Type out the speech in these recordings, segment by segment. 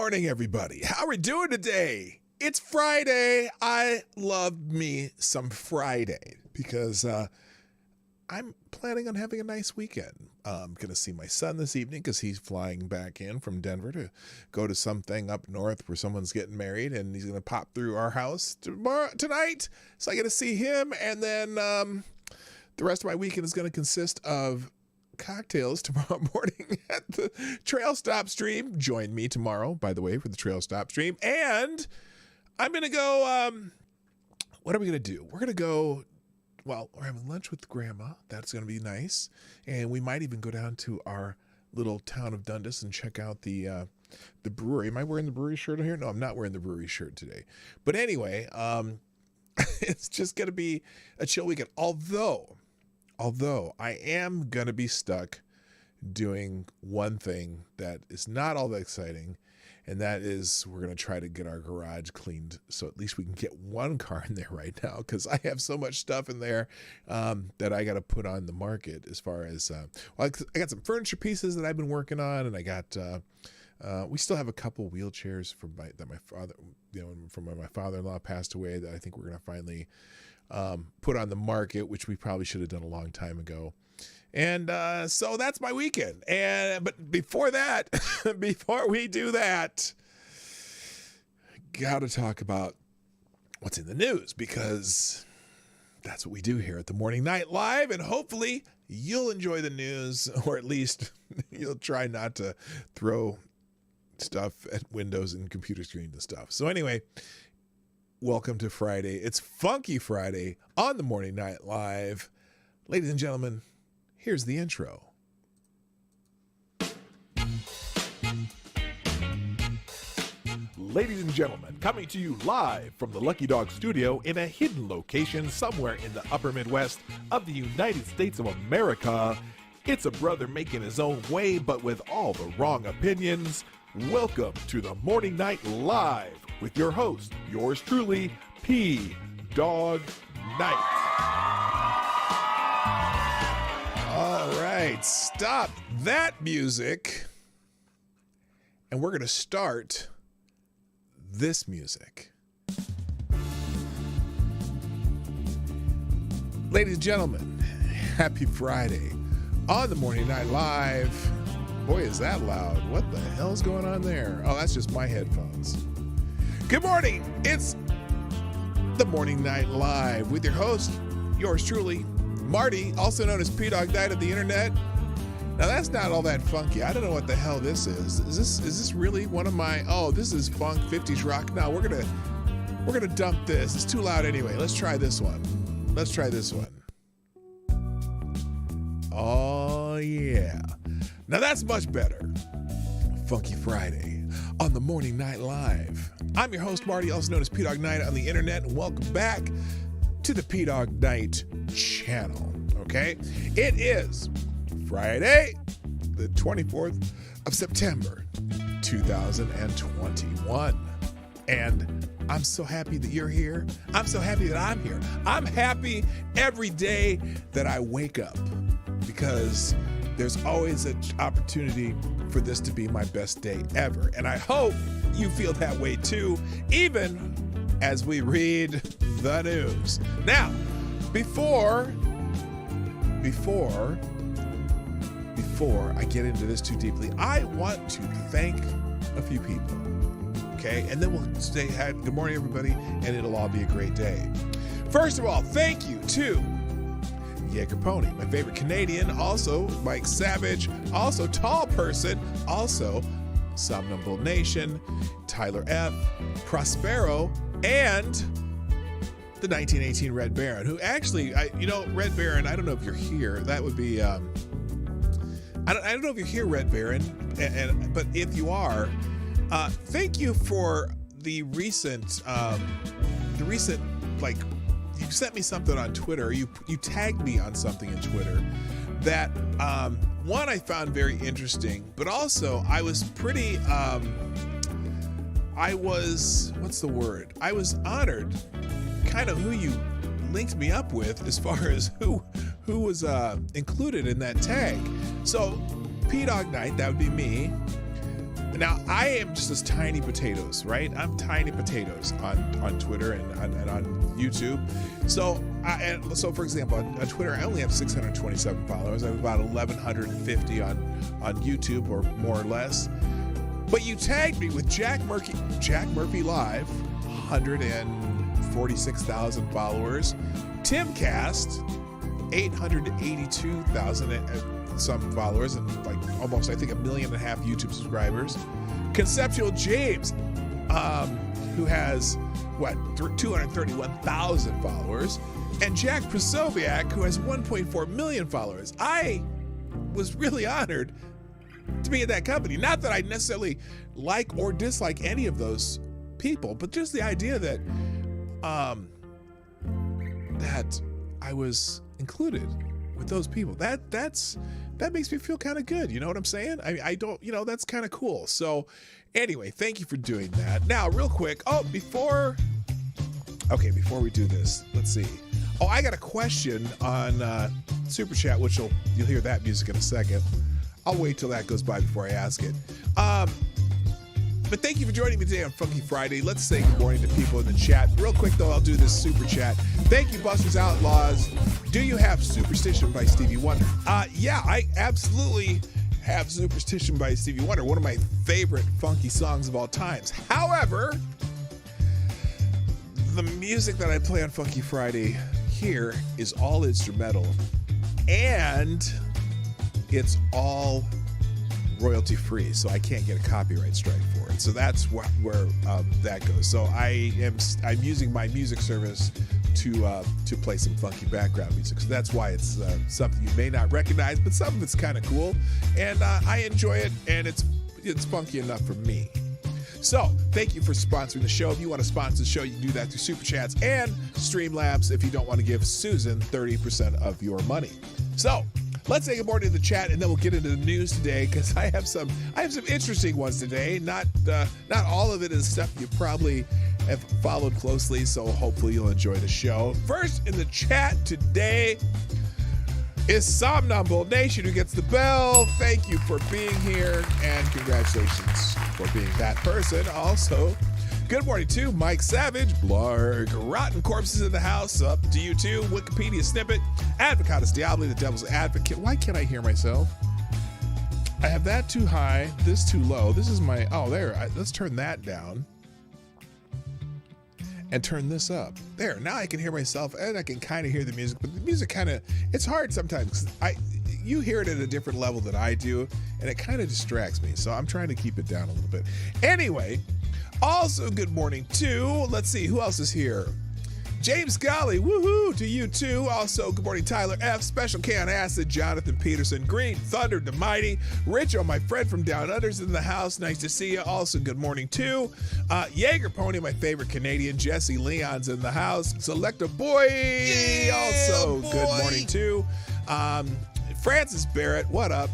morning, everybody. How are we doing today? It's Friday. I love me some Friday because I'm planning on having a nice weekend. I'm going to see my son this evening because he's flying back in from Denver to go to something up north where someone's getting married, and he's going to pop through our house tonight. So I get to see him, and then the rest of my weekend is going to consist of cocktails tomorrow morning at the Trail Stop stream. Join me tomorrow, by the way, for the Trail Stop stream. And I'm going to go, what are we going to do? We're going to go, well, we're having lunch with Grandma. That's going to be nice. And we might even go down to our little town of Dundas and check out the brewery. Am I wearing the brewery shirt here? No, I'm not wearing the brewery shirt today. But anyway, it's just going to be a chill weekend. Although I am going to be stuck doing one thing that is not all that exciting, and that is we're going to try to get our garage cleaned so at least we can get one car in there right now, because I have so much stuff in there that I got to put on the market as far as, I got some furniture pieces that I've been working on, and I got, we still have a couple wheelchairs from my father, from when my father-in-law passed away, that I think we're going to finally put on the market, which we probably should have done a long time ago. And so that's my weekend. But before that, before we do that, got to talk about what's in the news, because that's what we do here at the Morning Night Live. And hopefully you'll enjoy the news, or at least you'll try not to throw stuff at windows and computer screens and stuff. So anyway, welcome to Friday. It's Funky Friday on the Morning Night Live. Ladies and gentlemen, here's the intro. Ladies and gentlemen, coming to you live from the Lucky Dog studio in a hidden location somewhere in the upper Midwest of the United States of America, it's a brother making his own way, but with all the wrong opinions. Welcome to the Morning Night Live with your host, yours truly, PDawg Knight. All right, stop that music. And we're going to start this music. Ladies and gentlemen, happy Friday on the Morning Night Live. Boy, is that loud. What the hell's going on there? Oh, that's just my headphones. Good morning. It's the Morning Night Live with your host, yours truly, Marty, also known as PDawgKnight of the internet. Now, that's not all that funky. I don't know what the hell this is. Is this really one of my, this is funk 50s rock? No, we're gonna dump this. It's too loud anyway. Let's try this one. Oh yeah. Now that's much better. Funky Friday on the Morning Night Live. I'm your host, Marty, also known as PDawgKnight on the internet, and welcome back to the Dawg Knight Channel, okay? It is Friday, the 24th of September, 2021, and I'm so happy that you're here. I'm so happy that I'm here. I'm happy every day that I wake up, because there's always an opportunity for this to be my best day ever. And I hope you feel that way too, even as we read the news. Now, before I get into this too deeply, I want to thank a few people, okay? And then we'll say good morning, everybody, and it'll all be a great day. First of all, thank you to Jaeger Pony, my favorite Canadian, also Mike Savage, also Tall Person, also Somnambule Nation, Tyler F., Prospero, and the 1918 Red Baron, who actually, Red Baron, I don't know if you're here. That would be, I don't know if you're here, Red Baron, but if you are, thank you for the recent, you sent me something on Twitter. You tagged me on something in Twitter that, one, I found very interesting, but also I was pretty, I was honored kind of who you linked me up with as far as who was included in that tag. So PDawgKnight, that would be me, Now, I am just as tiny potatoes, right? I'm tiny potatoes on Twitter and on YouTube. So, for example, on Twitter, I only have 627 followers. I have about 1,150 on YouTube, or more or less. But you tagged me with Jack Murphy Live, 146,000 followers. Timcast, 882,000 some followers, and like almost, I think, 1.5 million YouTube subscribers. Conceptual James, who has 231,000 followers, and Jack Prosoviak, who has 1.4 million followers. I was really honored to be in that company. Not that I necessarily like or dislike any of those people, but just the idea that that I was included with those people. That makes me feel kind of good. You know what I'm saying? I don't, that's kind of cool. So anyway, thank you for doing that. Now, real quick. Before we do this, let's see. I got a question on Super Chat, which you'll hear that music in a second. I'll wait till that goes by before I ask it. But thank you for joining me today on Funky Friday. Let's say good morning to people in the chat. Real quick, though, I'll do this Super Chat. Thank you, Busters Outlaws. Do you have Superstition by Stevie Wonder? Yeah, I absolutely have Superstition by Stevie Wonder, one of my favorite funky songs of all times. However, the music that I play on Funky Friday here is all instrumental, and it's all royalty free, so I can't get a copyright strike for it. So that's where that goes. So I'm using my music service to play some funky background music. So that's why it's something you may not recognize, but some of it's kind of cool, and I enjoy it, and it's funky enough for me. So thank you for sponsoring the show. If you want to sponsor the show, you can do that through Super Chats and Streamlabs if you don't want to give Susan 30% of your money. So let's say good morning to the chat, and then we'll get into the news today, because I have some interesting ones today. Not all of it is stuff you probably have followed closely, so hopefully you'll enjoy the show. First in the chat today is Somnambule Nation, who gets the bell. Thank you for being here, and congratulations for being that person. Also, good morning to Mike Savage, Blarg, Rotten Corpses in the house, up to you too, Wikipedia snippet, Advocatus Diaboli, the Devil's Advocate. Why can't I hear myself? I have that too high, this too low. This is my, let's turn that down and turn this up. There, now I can hear myself, and I can kind of hear the music, but the music it's hard sometimes, because you hear it at a different level than I do, and it kind of distracts me, so I'm trying to keep it down a little bit. Anyway, also good morning to, let's see, who else is here? James Golly, woohoo, to you too. Also, good morning, Tyler F., Special K on Acid, Jonathan Peterson, Green Thunder, the Mighty, Richo, my friend from Down Under's in the house, nice to see you. Also, good morning to Jaeger Pony, my favorite Canadian, Jesse Leon's in the house, Selecta Boy, also boy. Good morning to Francis Barrett, what up?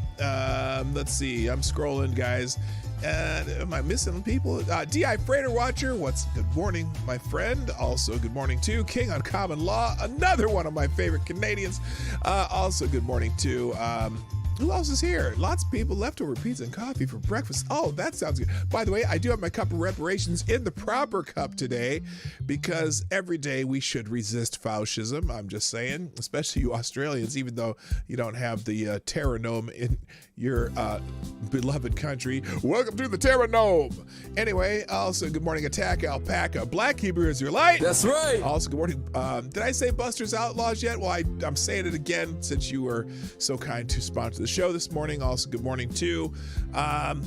Let's see, I'm scrolling, guys. Am I missing people? D.I. Freighter Watcher, good morning, my friend. Also, good morning to King on Common Law, another one of my favorite Canadians. Also, good morning to, who else is here? Lots of people, leftover pizza and coffee for breakfast. Oh, that sounds good. By the way, I do have my cup of reparations in the proper cup today, because every day we should resist fascism. I'm just saying, especially you Australians, even though you don't have the Terra Nome in your beloved country. Welcome to the Terra Nome. Anyway, also good morning, Attack Alpaca. Black Hebrew is your light. That's right. Also, good morning. Did I say Busters Outlaws yet? Well, I'm saying it again, since you were so kind to sponsor the show this morning. Also, good morning to,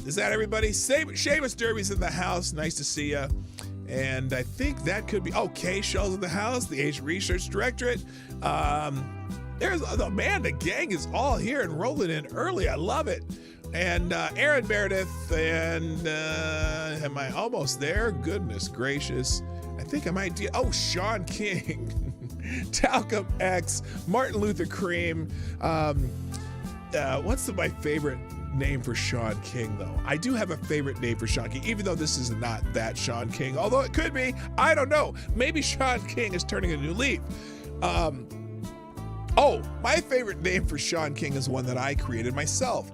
is that everybody? Seamus Derby's in the house. Nice to see you. And I think that could be, Kay Shell's in the house, the Asian Research Directorate. The gang is all here and rolling in early. I love it. And Aaron Meredith, and am I almost there? Goodness gracious. I think I might do, Sean King, Talcum X, Martin Luther Cream. What's my favorite name for Sean King, though? I do have a favorite name for Sean King, even though this is not that Sean King, although it could be. I don't know. Maybe Sean King is turning a new leaf. My favorite name for Sean King is one that I created myself.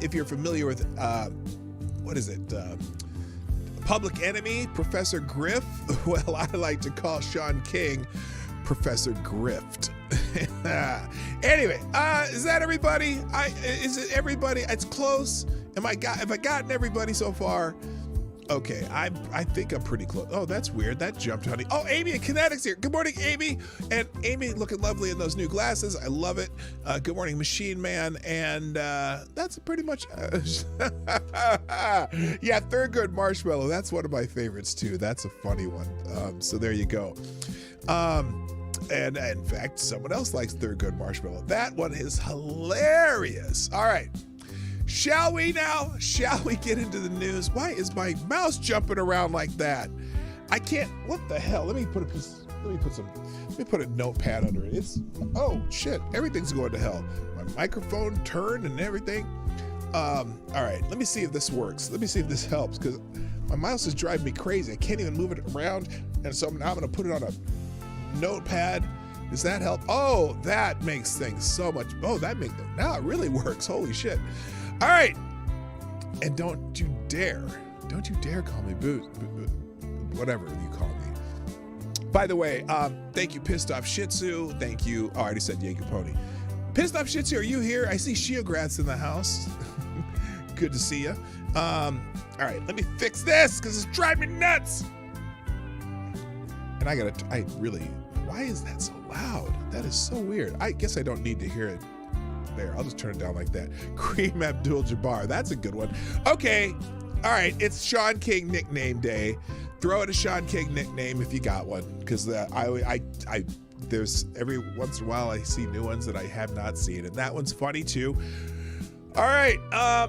If you're familiar with what is it? Public Enemy, Professor Griff. Well, I like to call Sean King Professor Grift. Anyway, is that everybody? Is it everybody? It's close. Have I gotten everybody so far? Okay, I think I'm pretty close. Oh, that's weird. That jumped, honey. Oh, Amy and Kinetics here. Good morning, Amy. And Amy looking lovely in those new glasses. I love it. Good morning, Machine Man. And that's pretty much... yeah, Thurgood Marshmallow. That's one of my favorites, too. That's a funny one. So there you go. And in fact, someone else likes Thurgood Marshmallow. That one is hilarious. All right. Shall we now? Shall we get into the news? Why is my mouse jumping around like that? I can't. What the hell? Let me put a notepad under it. Oh shit! Everything's going to hell. My microphone turned and everything. All right. Let me see if this works. Let me see if this helps because my mouse is driving me crazy. I can't even move it around, and so now I'm gonna put it on a notepad. Does that help? Oh, that makes things so much. Oh, now it really works. Holy shit. All right. And don't you dare call me whatever you call me. By the way, thank you, Pissed Off Shih Tzu. Thank you. Oh, I already said Jaeger Pony. Pissed Off Shih Tzu, are you here? I see Shiograts in the house. Good to see you. All right, let me fix this because it's driving me nuts. And why is that so loud? That is so weird. I guess I don't need to hear it. There, I'll just turn it down like that. Kareem Abdul-Jabbar, that's a good one. Okay, all right, it's Sean King nickname day. Throw in a Sean King nickname if you got one, because there's every once in a while I see new ones that I have not seen, and that one's funny too. All right,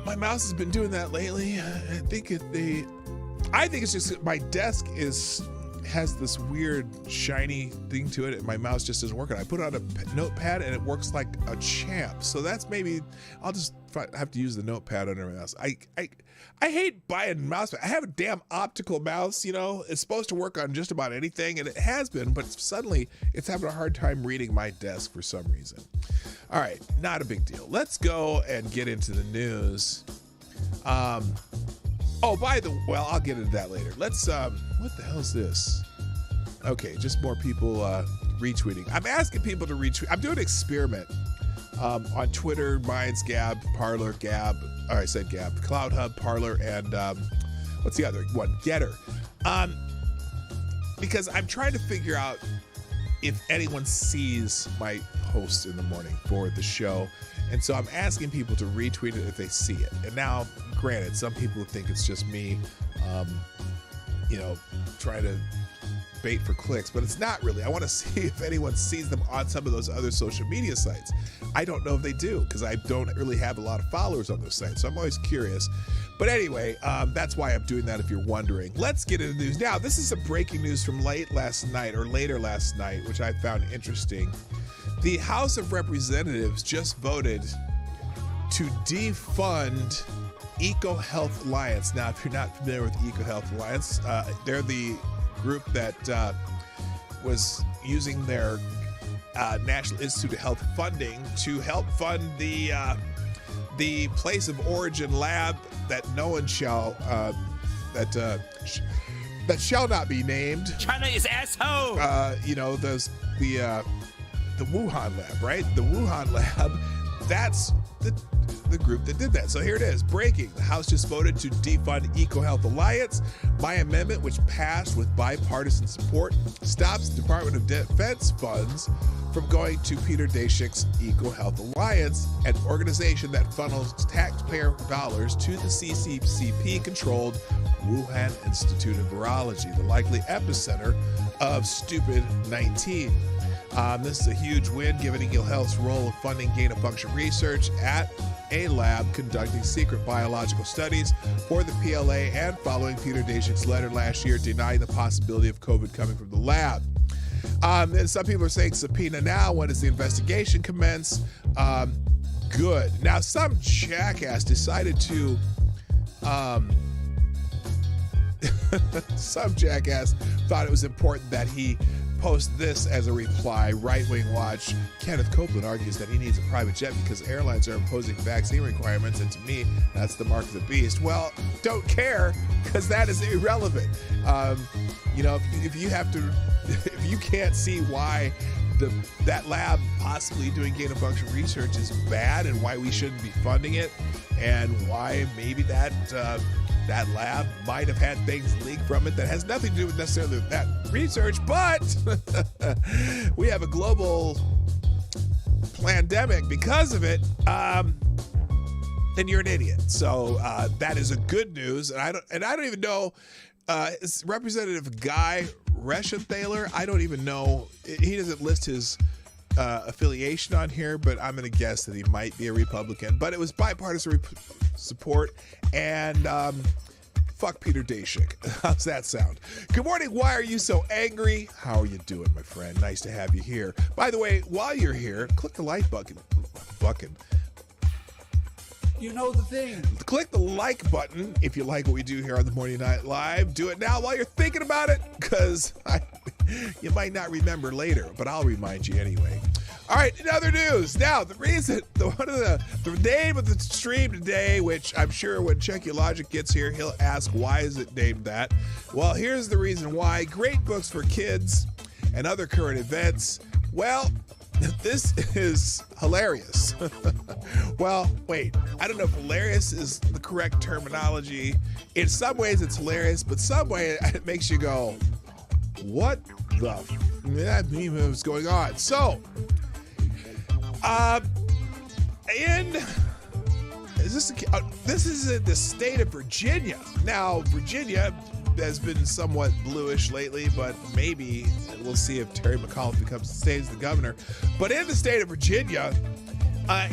my mouse has been doing that lately. I think it's just my desk has this weird shiny thing to it and my mouse just isn't working. I put it on a notepad and it works like a champ. So that's maybe I'll just have to use the notepad under my mouse. I hate buying mouse. I have a damn optical mouse, you know. It's supposed to work on just about anything and it has been, but suddenly it's having a hard time reading my desk for some reason. All right, not a big deal. Let's go and get into the news. I'll get into that later. Let's, what the hell is this? Okay, just more people retweeting. I'm asking people to retweet. I'm doing an experiment on Twitter, Minds, Gab, Parler, I said Gab, Cloud Hub, Parler, and what's the other one? Getter. Because I'm trying to figure out if anyone sees my post in the morning for the show. And so I'm asking people to retweet it if they see it. And now, granted, some people think it's just me, trying to bait for clicks, but it's not really. I want to see if anyone sees them on some of those other social media sites. I don't know if they do because I don't really have a lot of followers on those sites. So I'm always curious. But anyway, that's why I'm doing that if you're wondering. Let's get into the news. Now, this is some breaking news from later last night, which I found interesting. The House of Representatives just voted to defund EcoHealth Alliance. Now, if you're not familiar with EcoHealth Alliance, they're the group that was using their National Institute of Health funding to help fund the place of origin lab that no one shall that shall not be named. China is asshole. The Wuhan lab, right? The Wuhan lab. That's the group that did that. So here it is. Breaking. The House just voted to defund EcoHealth Alliance. My amendment, which passed with bipartisan support, stops the Department of Defense funds from going to Peter Daszak's EcoHealth Alliance, an organization that funnels taxpayer dollars to the CCP-controlled Wuhan Institute of Virology, the likely epicenter of stupid 19. This is a huge win, given EcoHealth's role of funding gain-of-function research at a lab conducting secret biological studies for the PLA and following Peter Daszak's letter last year denying the possibility of COVID coming from the lab. And some people are saying subpoena now. When does the investigation commence? Good. Now, some jackass decided to... some jackass thought it was important that he post this as a reply. Right-wing watch. Kenneth Copeland argues that he needs a private jet because airlines are imposing vaccine requirements, and to me, that's the mark of the beast. Well, don't care, because that is irrelevant. You know, if you have to, if you can't see why that lab possibly doing gain-of-function research is bad and why we shouldn't be funding it, and why maybe that lab might have had things leak from it that has nothing to do with necessarily that research, but we have a global pandemic because of it, then you're an idiot. So that is a good news, and I don't even know. It's Representative Guy Reschenthaler. I don't even know. He doesn't list his affiliation on here, but I'm going to guess that he might be a Republican. But it was bipartisan support, and fuck Peter Daszak. How's that sound? Good morning. Why are you so angry? How are you doing, my friend? Nice to have you here. By the way, while you're here, click the like button. You know the thing. Click the like button if you like what we do here on the Morning Night Live. Do it now while you're thinking about it, because you might not remember later, but I'll remind you anyway. All right, in other news. Now, the name of the stream today, which I'm sure when Checky Logic gets here, he'll ask, why is it named that? Well, here's the reason why. Great books for kids and other current events. Well, this is hilarious. Well, wait, I don't know if hilarious is the correct terminology. In some ways it's hilarious, but some way it makes you go, what the that is going on? So, this is in the state of Virginia. Now, Virginia has been somewhat bluish lately, but maybe we'll see if Terry McAuliffe stays the governor. But in the state of Virginia,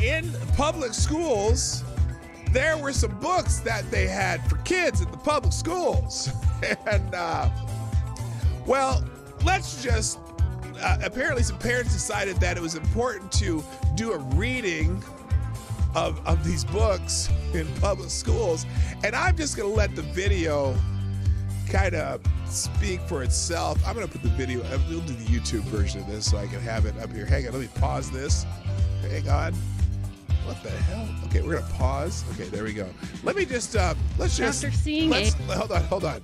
in public schools, there were some books that they had for kids at the public schools. And, well, let's just, apparently some parents decided that it was important to do a reading of these books in public schools. And I'm just going to let the video kind of speak for itself. I'm going to put the video, we'll do the YouTube version of this so I can have it up here. Hang on, let me pause this. Hang on. What the hell? Okay, we're going to pause. Okay, there we go. Let me just, hold on.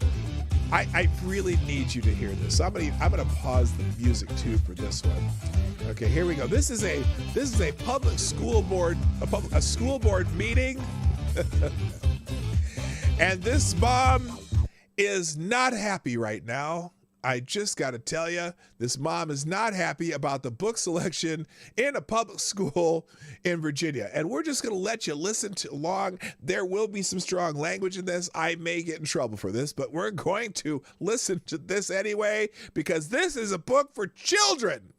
I really need you to hear this. So I'm gonna pause the music too for this one. Okay, here we go. This is a public school board, a school board meeting. And this mom is not happy right now. I just got to tell you, this mom is not happy about the book selection in a public school in Virginia. And we're just going to let you listen along. There will be some strong language in this. I may get in trouble for this, but we're going to listen to this anyway, because this is a book for children.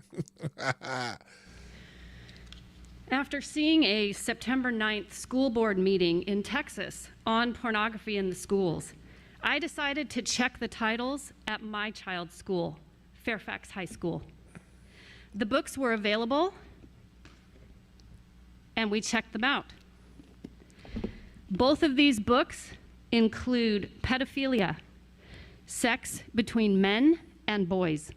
After seeing a September 9th school board meeting in Texas on pornography in the schools, I decided to check the titles at my child's school, Fairfax High School. The books were available, and we checked them out. Both of these books include pedophilia, sex between men and boys.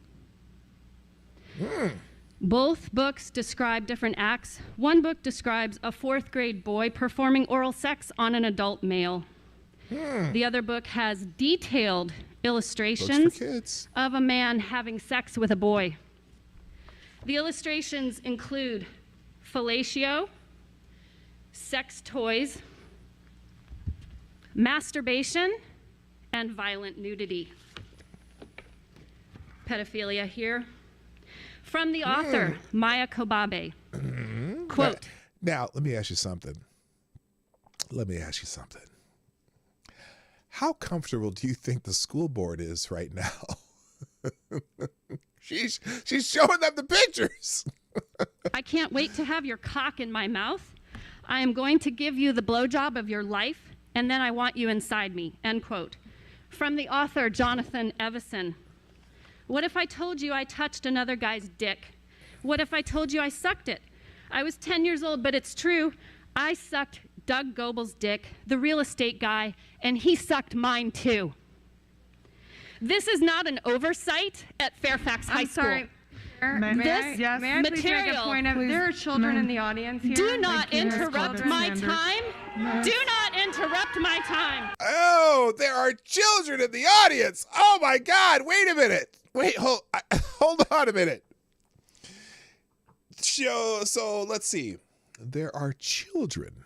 Both books describe different acts. One book describes a 4th grade boy performing oral sex on an adult male. The other book has detailed illustrations of a man having sex with a boy. The illustrations include fellatio, sex toys, masturbation, and violent nudity. Pedophilia here. From the author, Maya Kobabe. Quote. Now, let me ask you something. How comfortable do you think the school board is right now? She's showing them the pictures. I can't wait to have your cock in my mouth. I am going to give you the blowjob of your life, and then I want you inside me, end quote. From the author, Jonathan Evison. What if I told you I touched another guy's dick? What if I told you I sucked it? I was 10 years old, but it's true. I sucked Doug Goebel's dick, the real estate guy, and he sucked mine too. This is not an oversight at Fairfax High School. Sorry. This Yes. May I please make a material. point of, there are children in the audience here. Do not interrupt my Sanders. time. Do not interrupt my time. Oh, there are children in the audience. Oh my God! Wait a minute. Wait, hold on a minute. So let's see. There are children.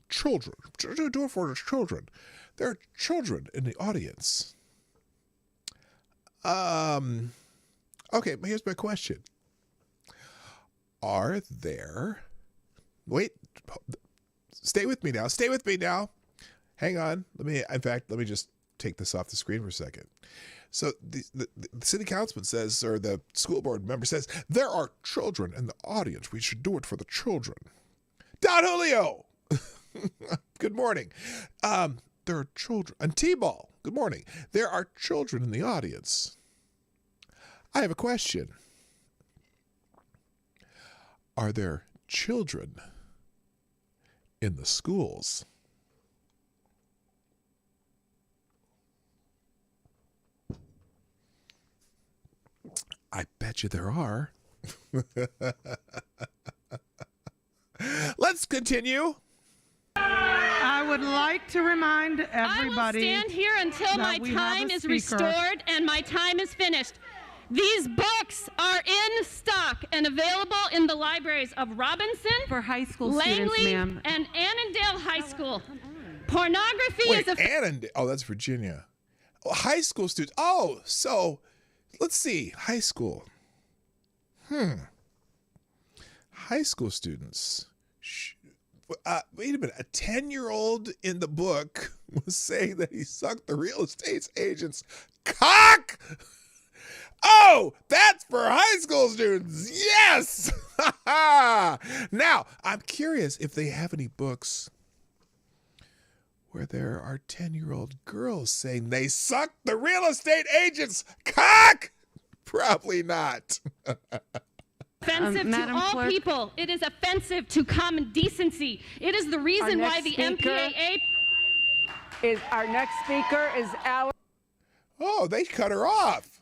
Do it for the children. There are children in the audience. Okay, here's my question. Are there... Wait, stay with me now. Stay with me now. Hang on. Let me just take this off the screen for a second. So the city councilman says, or the school board member says, there are children in the audience. We should do it for the children. Don Julio! Good morning. There are children. And T-Ball, good morning. There are children in the audience. I have a question. Are there children in the schools? I bet you there are. Let's continue. I would like to remind everybody. I will stand here until my time is restored and my time is finished. These books are in stock and available in the libraries of Robinson, For high school students, Langley, ma'am. and Annandale High School. Pornography Wait, is a Annandale. Oh, that's Virginia. Oh, high school students. Oh, so let's see. High school. High school students. Wait a minute. A 10-year-old in the book was saying that he sucked the real estate agent's cock. Oh, that's for high school students. Yes. Now, I'm curious if they have any books where there are 10-year-old girls saying they sucked the real estate agent's cock. Probably not. offensive to Madam all Clerk? people. It is offensive to common decency. It is the reason why the MPAA... Our next speaker is Alex. Oh, they cut her off.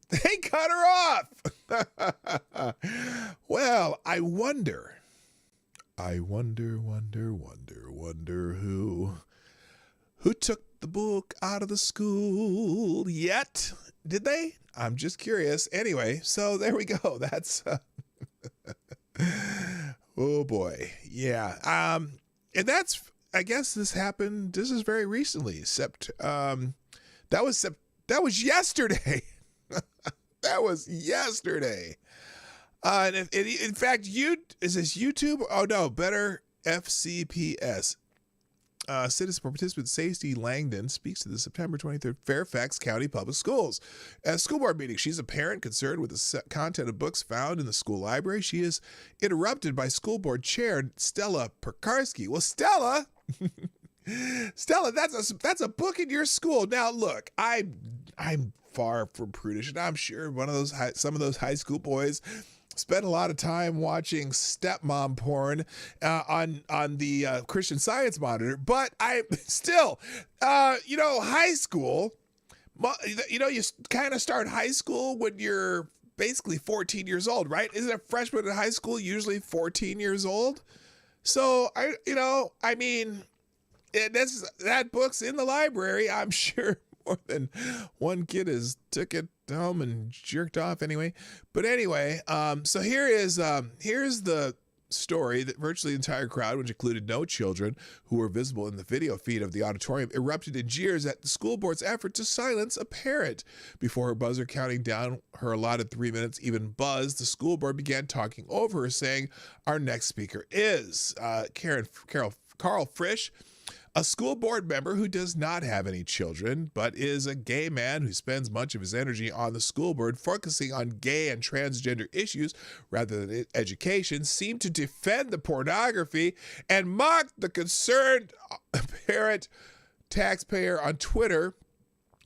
They cut her off. Well, I wonder who took the book out of the school yet? Did they? I'm just curious. Anyway, so there we go. That's oh boy. Yeah. And that's, I guess this happened, this is very recently. That was yesterday. That was yesterday. And in fact, is this YouTube? Oh no, better FCPS. Citizen Participant Stacey Langdon speaks to the September 23rd Fairfax County Public Schools at a school board meeting. She's a parent concerned with the content of books found in the school library. She is interrupted by school board chair Stella Perkarski. Well, Stella, that's a book in your school. Now, look, I'm far from prudish, and I'm sure some of those high school boys spent a lot of time watching stepmom porn on the Christian Science Monitor, but I still, high school, you kind of start high school when you're basically 14 years old, right? Isn't a freshman in high school usually 14 years old? So that book's in the library. I'm sure more than one kid has took it home and jerked off anyway. But anyway, so here's the story that virtually the entire crowd, which included no children who were visible in the video feed of the auditorium, erupted in jeers at the school board's effort to silence a parent. Before her buzzer counting down her allotted 3 minutes even buzzed, the school board began talking over her, saying, "Our next speaker is Carl Frisch, a school board member who does not have any children, but is a gay man who spends much of his energy on the school board focusing on gay and transgender issues rather than education, seemed to defend the pornography and mocked the concerned parent taxpayer on Twitter.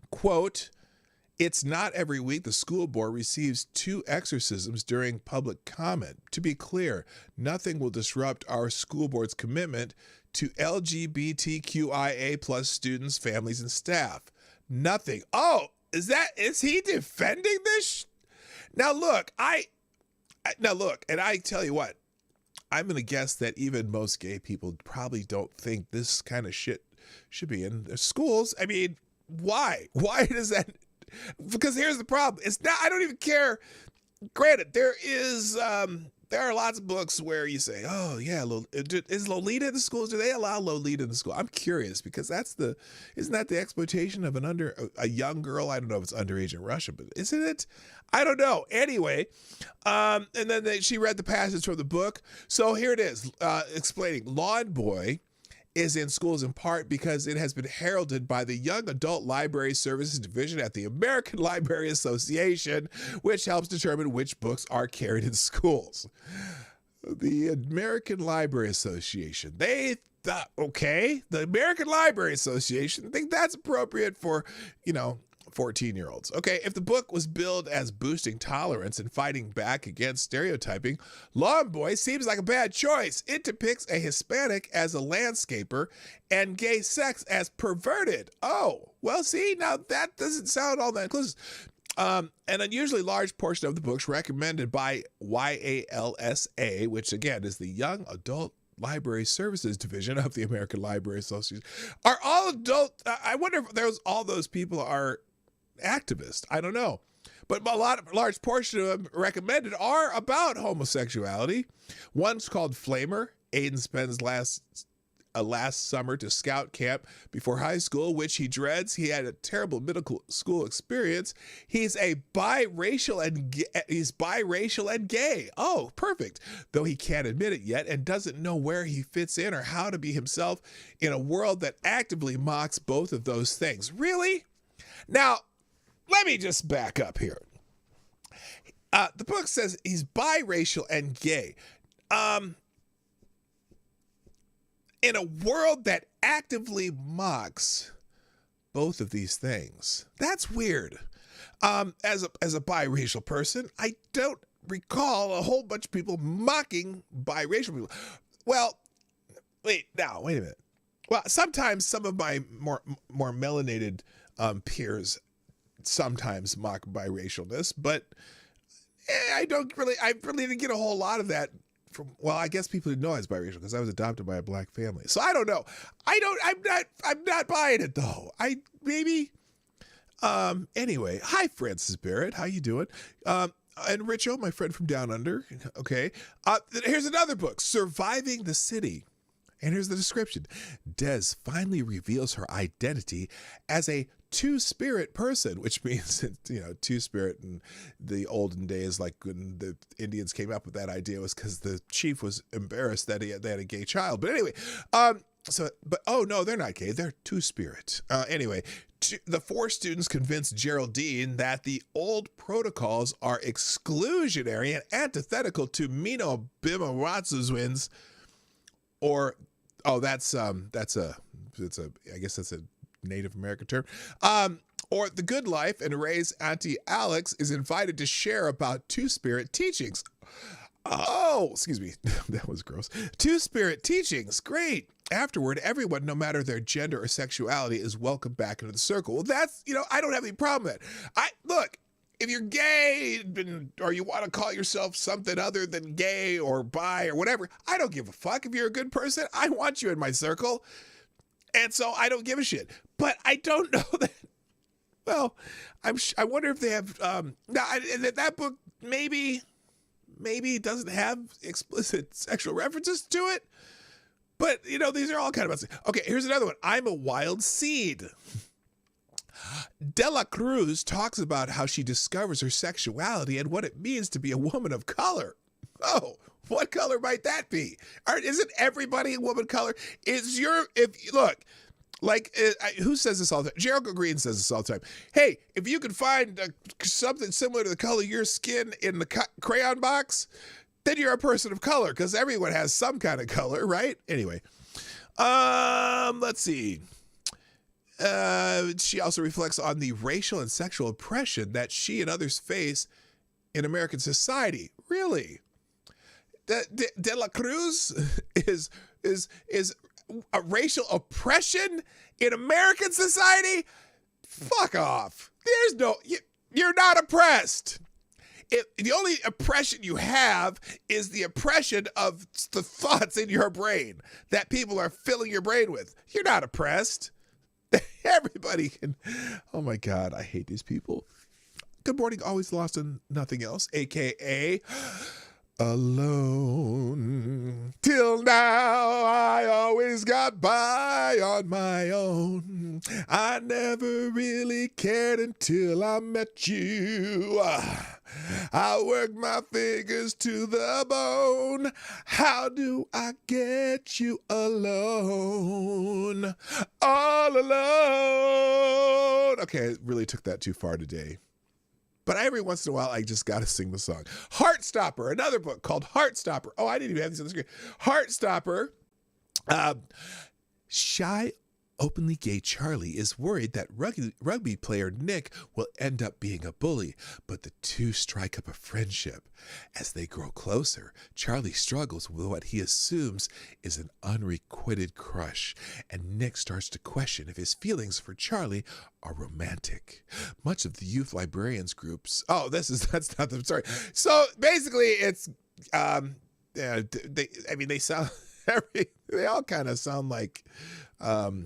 Quote, "It's not every week the school board receives 2 exorcisms during public comment. To be clear, nothing will disrupt our school board's commitment to LGBTQIA+ students, families, and staff. Nothing." Oh, is he defending this? Now look, and I tell you what, I'm going to guess that even most gay people probably don't think this kind of shit should be in their schools. I mean, why? Why does that? Because here's the problem. It's not, I don't even care. Granted, there are lots of books where you say, oh yeah, is Lolita in the schools? Do they allow Lolita in the school? I'm curious because isn't that the exploitation of a young girl? I don't know if it's underage in Russia, but isn't it? I don't know. Anyway, and then she read the passage from the book. So here it is, explaining Lawn Boy is in schools in part because it has been heralded by the Young Adult Library Services Division at the American Library Association, which helps determine which books are carried in schools. The American Library Association, they thought, okay, the American Library Association think that's appropriate for, 14-year-olds. Okay, if the book was billed as boosting tolerance and fighting back against stereotyping, Lawn Boy seems like a bad choice. It depicts a Hispanic as a landscaper and gay sex as perverted. Oh, well, see, now that doesn't sound all that inclusive. An unusually large portion of the books recommended by YALSA, which again is the Young Adult Library Services Division of the American Library Association, are all adult. I wonder if all those people are activists. I don't know. But large portion of them recommended are about homosexuality. One's called Flamer. Aiden spends last summer to scout camp before high school, which he dreads. He had a terrible middle school experience. He's biracial and gay. Oh, perfect. Though he can't admit it yet and doesn't know where he fits in or how to be himself in a world that actively mocks both of those things. Really? Now, let me just back up here. The book says he's biracial and gay. In a world that actively mocks both of these things. That's weird. As a biracial person, I don't recall a whole bunch of people mocking biracial people. Well, wait a minute. Well, sometimes some of my more melanated peers sometimes mock biracialness, but I really didn't get a whole lot of that from, well, I guess people didn't know I was biracial because I was adopted by a black family. So I don't know. I'm not buying it though. Anyway, hi Francis Barrett. How you doing? And Richo, my friend from Down Under. Okay. Here's another book, Surviving the City. And here's the description. Des finally reveals her identity as a two-spirit person, which means, two-spirit in the olden days, like when the Indians came up with that idea, was because the chief was embarrassed that they had a gay child. But anyway, oh no, they're not gay. They're two-spirit. Anyway, the four students convinced Geraldine that the old protocols are exclusionary and antithetical to Mino Bimaratsuwin's, or, oh, I guess that's a Native American term, or the good life, and Ray's Auntie Alex is invited to share about two-spirit teachings. Oh, excuse me, that was gross. Two-spirit teachings, great. Afterward, everyone, no matter their gender or sexuality, is welcomed back into the circle. Well, that's, I don't have any problem with that. Look, if you're gay or you want to call yourself something other than gay or bi or whatever, I don't give a fuck. If you're a good person, I want you in my circle. And so I don't give a shit. But I don't know that. Well, I wonder if they have. That book maybe doesn't have explicit sexual references to it. But these are all kind of. Okay, here's another one. I'm a Wild Seed. Dela Cruz talks about how she discovers her sexuality and what it means to be a woman of color. Oh, what color might that be? Isn't everybody a woman of color? Who says this all the time? Gerald Green says this all the time. Hey, if you can find something similar to the color of your skin in the crayon box, then you're a person of color, because everyone has some kind of color, right? Anyway, let's see. She also reflects on the racial and sexual oppression that she and others face in American society. Really? De La Cruz is a racial oppression in American society? Fuck off. You're not oppressed. The only oppression you have is the oppression of the thoughts in your brain that people are filling your brain with. You're not oppressed. Everybody can. Oh my God, I hate these people. Good morning, always lost and nothing else, AKA alone. Till now, I always got by on my own. I never really cared until I met you. I work my fingers to the bone. How do I get you alone? All alone. Okay, I really took that too far today. But every once in a while, I just got to sing the song. Heartstopper, another book called Heartstopper. Oh, I didn't even have this on the screen. Heartstopper. Shy, openly gay Charlie is worried that rugby player Nick will end up being a bully, but the two strike up a friendship. As they grow closer, Charlie struggles with what he assumes is an unrequited crush, and Nick starts to question if his feelings for Charlie are romantic. Much of the youth librarians groups. Oh, that's not the story. So basically, it's they sound they all kind of sound like for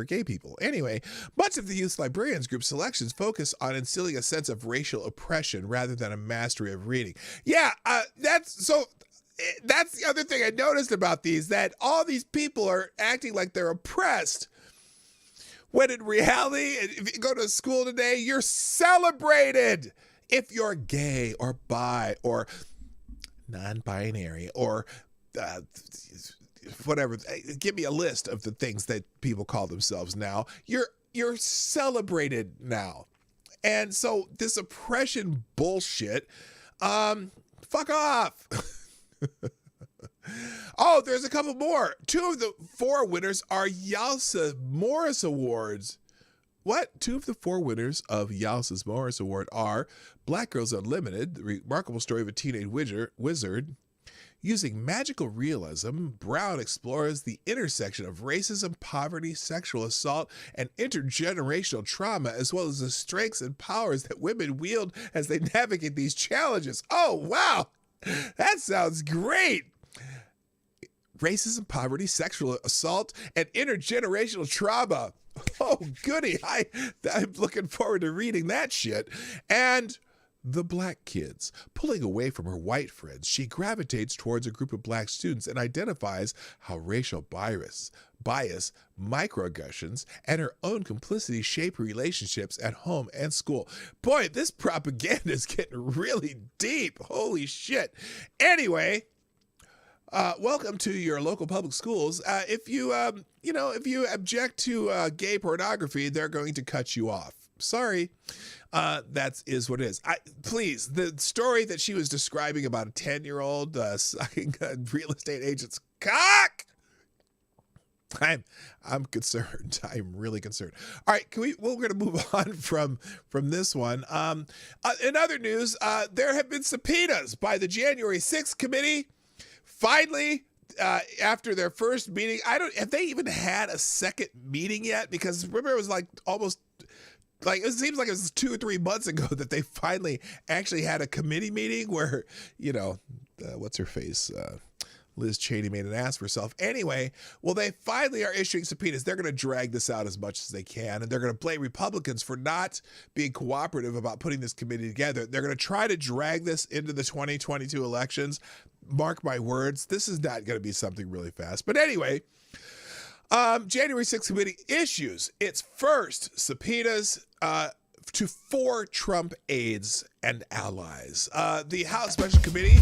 gay people. Anyway, much of the youth librarians group selections focus on instilling a sense of racial oppression rather than a mastery of reading. Yeah, that's the other thing I noticed about these, that all these people are acting like they're oppressed, when in reality, if you go to school today, you're celebrated if you're gay or bi or non-binary or whatever. Give me a list of the things that people call themselves now. You're celebrated now. And so this oppression bullshit, fuck off. Oh, there's a couple more. 2 of the 4 winners are Yalsa Morris Awards. What? 2 of the 4 winners of Yalsa's Morris Award are Black Girls Unlimited, the remarkable story of a teenage wizard. Using magical realism, Brown explores the intersection of racism, poverty, sexual assault, and intergenerational trauma, as well as the strengths and powers that women wield as they navigate these challenges. Oh, wow. That sounds great. Racism, poverty, sexual assault, and intergenerational trauma. Oh, goody. I'm looking forward to reading that shit. And the black kids. Pulling away from her white friends, she gravitates towards a group of black students and identifies how racial bias, microaggressions, and her own complicity shape relationships at home and school. Boy, this propaganda is getting really deep. Holy shit. Anyway, welcome to your local public schools. If you object to gay pornography, they're going to cut you off. Sorry. That is what it is. Please, the story that she was describing about a 10-year-old sucking a real estate agent's cock. I'm concerned. I'm really concerned. All right, we're going to move on from this one. In other news, there have been subpoenas by the January 6th committee. Finally, after their first meeting, have they even had a second meeting yet? Because remember, it was like almost. Like, it seems like it was 2 or 3 months ago that they finally actually had a committee meeting where, what's her face? Liz Cheney made an ass for herself. Anyway, well, they finally are issuing subpoenas. They're going to drag this out as much as they can, and they're going to blame Republicans for not being cooperative about putting this committee together. They're going to try to drag this into the 2022 elections. Mark my words, this is not going to be something really fast. But anyway, January 6th committee issues its first subpoenas to 4 Trump aides and allies. The House Special Committee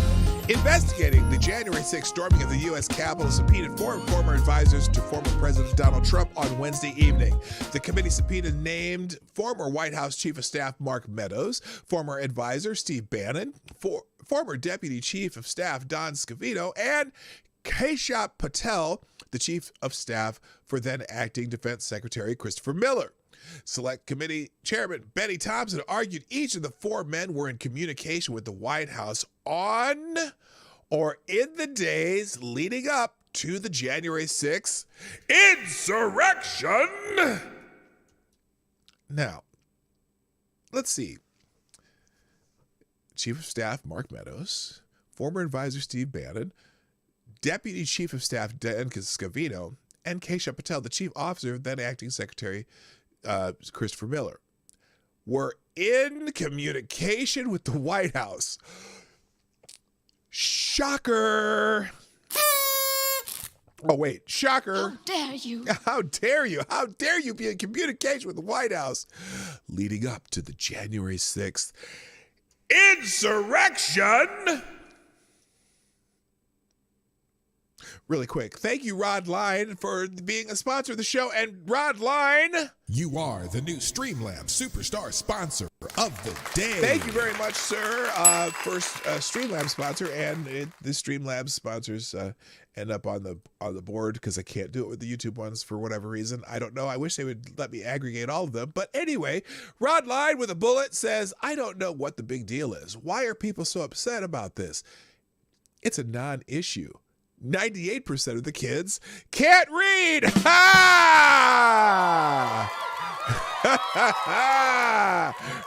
investigating the January 6th storming of the U.S. Capitol subpoenaed 4 former advisors to former President Donald Trump on Wednesday evening. The committee subpoenaed named former White House Chief of Staff Mark Meadows, former advisor Steve Bannon, former Deputy Chief of Staff Don Scavino, and Cashapp Patel, the Chief of Staff for then acting Defense Secretary Christopher Miller. Select Committee Chairman Benny Thompson argued each of the 4 men were in communication with the White House on or in the days leading up to the January 6th insurrection. Now, let's see. Chief of Staff Mark Meadows, former advisor Steve Bannon, Deputy Chief of Staff Dan Scavino, and Cashapp Patel, the chief officer, then acting secretary Christopher Miller, were in communication with the White House. Shocker. Oh, wait. Shocker. How dare you? How dare you? How dare you be in communication with the White House leading up to the January 6th insurrection? Really quick, thank you, Rod Line, for being a sponsor of the show. And Rod Line, You are the new Streamlabs Superstar sponsor of the day. thank you very much, sir. First Streamlabs sponsor, and the Streamlabs sponsors end up on the board because I can't do it with the YouTube ones for whatever reason. I don't know. I wish they would let me aggregate all of them. But anyway, Rod Line with a bullet says, I don't know what the big deal is. Why are people so upset about this? It's a non-issue. 98% of the kids can't read. Ha!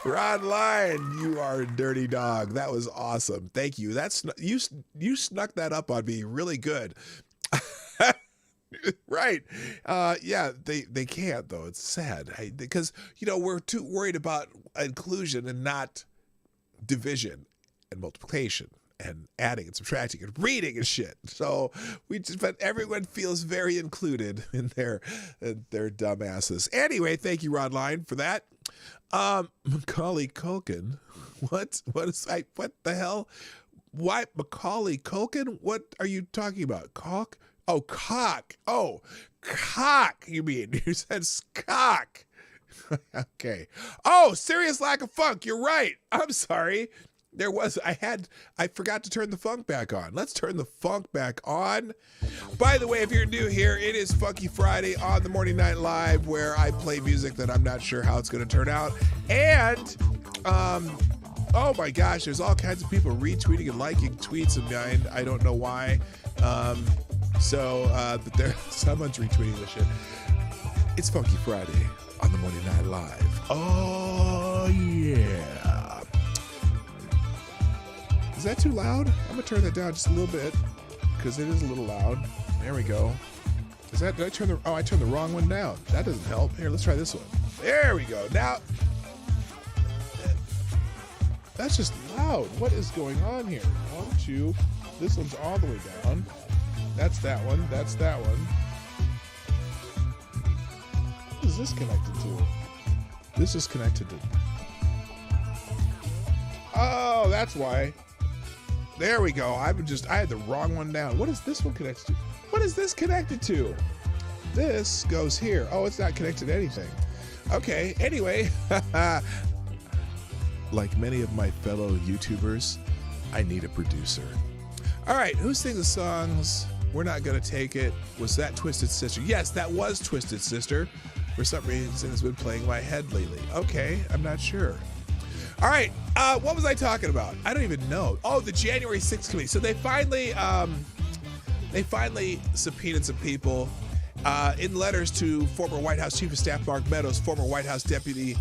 Rod Line, you are a dirty dog. That was awesome. Thank you. You snuck that up on me really good. Right. Yeah, they can't, though. It's sad because, we're too worried about inclusion and not division and multiplication and adding and subtracting and reading and shit. So but everyone feels very included in their dumbasses. Anyway, thank you, Rod Line, for that. Macaulay Culkin. What the hell? Why Macaulay Culkin? What are you talking about? Cock? Oh, cock. Oh, cock, you mean. You said cock. Okay. Oh, serious lack of funk. You're right. I'm sorry. I forgot to turn the funk back on. Let's turn the funk back on. By the way, if you're new here, it is Funky Friday on the Morning Night Live, where I play music that I'm not sure how it's going to turn out. And, oh my gosh, there's all kinds of people retweeting and liking tweets of mine. I don't know why. But someone's retweeting this shit. It's Funky Friday on the Morning Night Live. Oh, yeah. Is that too loud? I'm gonna turn that down just a little bit because it is a little loud. There we go. I turned the wrong one down. That doesn't help. Here, let's try this one. There we go. Now, that's just loud. What is going on here? 1, 2. This one's all the way down. That's that one. That's that one. What is this connected to? This is connected to. Oh, that's why. There we go. I had the wrong one down. What is this one connected to? What is this connected to? This goes here. Oh, it's not connected to anything. Okay, anyway. Like many of my fellow YouTubers, I need a producer. All right, who sings the songs? We're Not Gonna Take It. Was that Twisted Sister? Yes, that was Twisted Sister. For some reason, it's been playing in my head lately. Okay, I'm not sure. All right, what was I talking about? I don't even know. Oh, the January 6th committee. So they finally subpoenaed some people in letters to former White House Chief of Staff Mark Meadows, former White House Deputy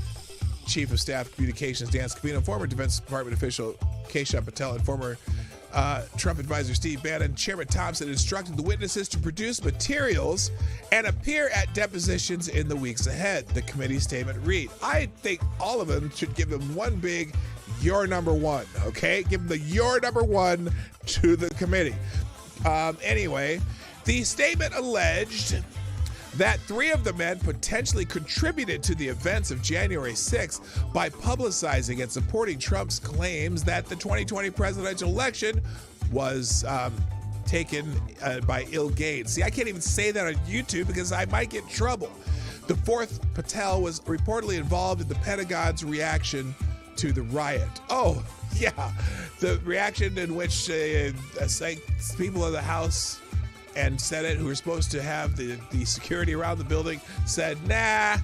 Chief of Staff Communications Dan Scavino, former Defense Department official Cashapp Patel, and former Trump advisor Steve Bannon. Chairman Thompson instructed the witnesses to produce materials and appear at depositions in the weeks ahead. The committee statement read, I think all of them should give them one big "you're number one," okay? Give them the "you're number one" to the committee. Anyway, the statement alleged that 3 of the men potentially contributed to the events of January 6th by publicizing and supporting Trump's claims that the 2020 presidential election was taken by ill gain. See, I can't even say that on YouTube because I might get in trouble. The 4th, Patel, was reportedly involved in the Pentagon's reaction to the riot. Oh, yeah. The reaction in which people in the House and Senate, who were supposed to have the security around the building, said, nah,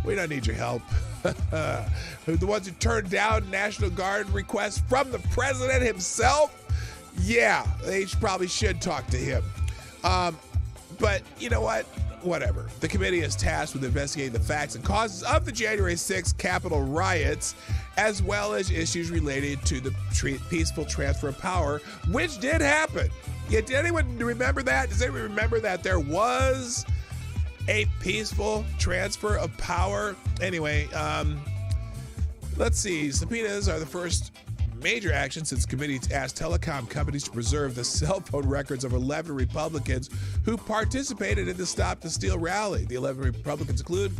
we don't need your help. The ones who turned down National Guard requests from the president himself, yeah, they probably should talk to him. But you know what? Whatever. The committee is tasked with investigating the facts and causes of the January 6th Capitol riots, as well as issues related to the peaceful transfer of power, which did happen. Yeah, did anyone remember that? Does anyone remember that there was a peaceful transfer of power? Anyway, let's see. Subpoenas are the first major action since the committee asked telecom companies to preserve the cell phone records of 11 Republicans who participated in the Stop the Steal rally. The 11 Republicans include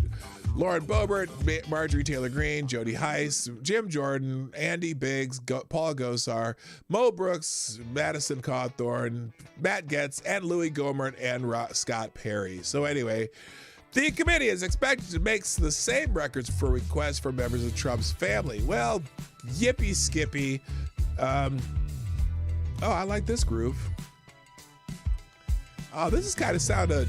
Lauren Boebert, Marjorie Taylor Greene, Jody Heiss, Jim Jordan, Andy Biggs, Paul Gosar, Mo Brooks, Madison Cawthorn, Matt Getz, and Louis Gohmert and Scott Perry. So anyway, the committee is expected to make the same records for requests from members of Trump's family. Well, yippee skippy. Oh, I like this groove. Oh, this kind of sounded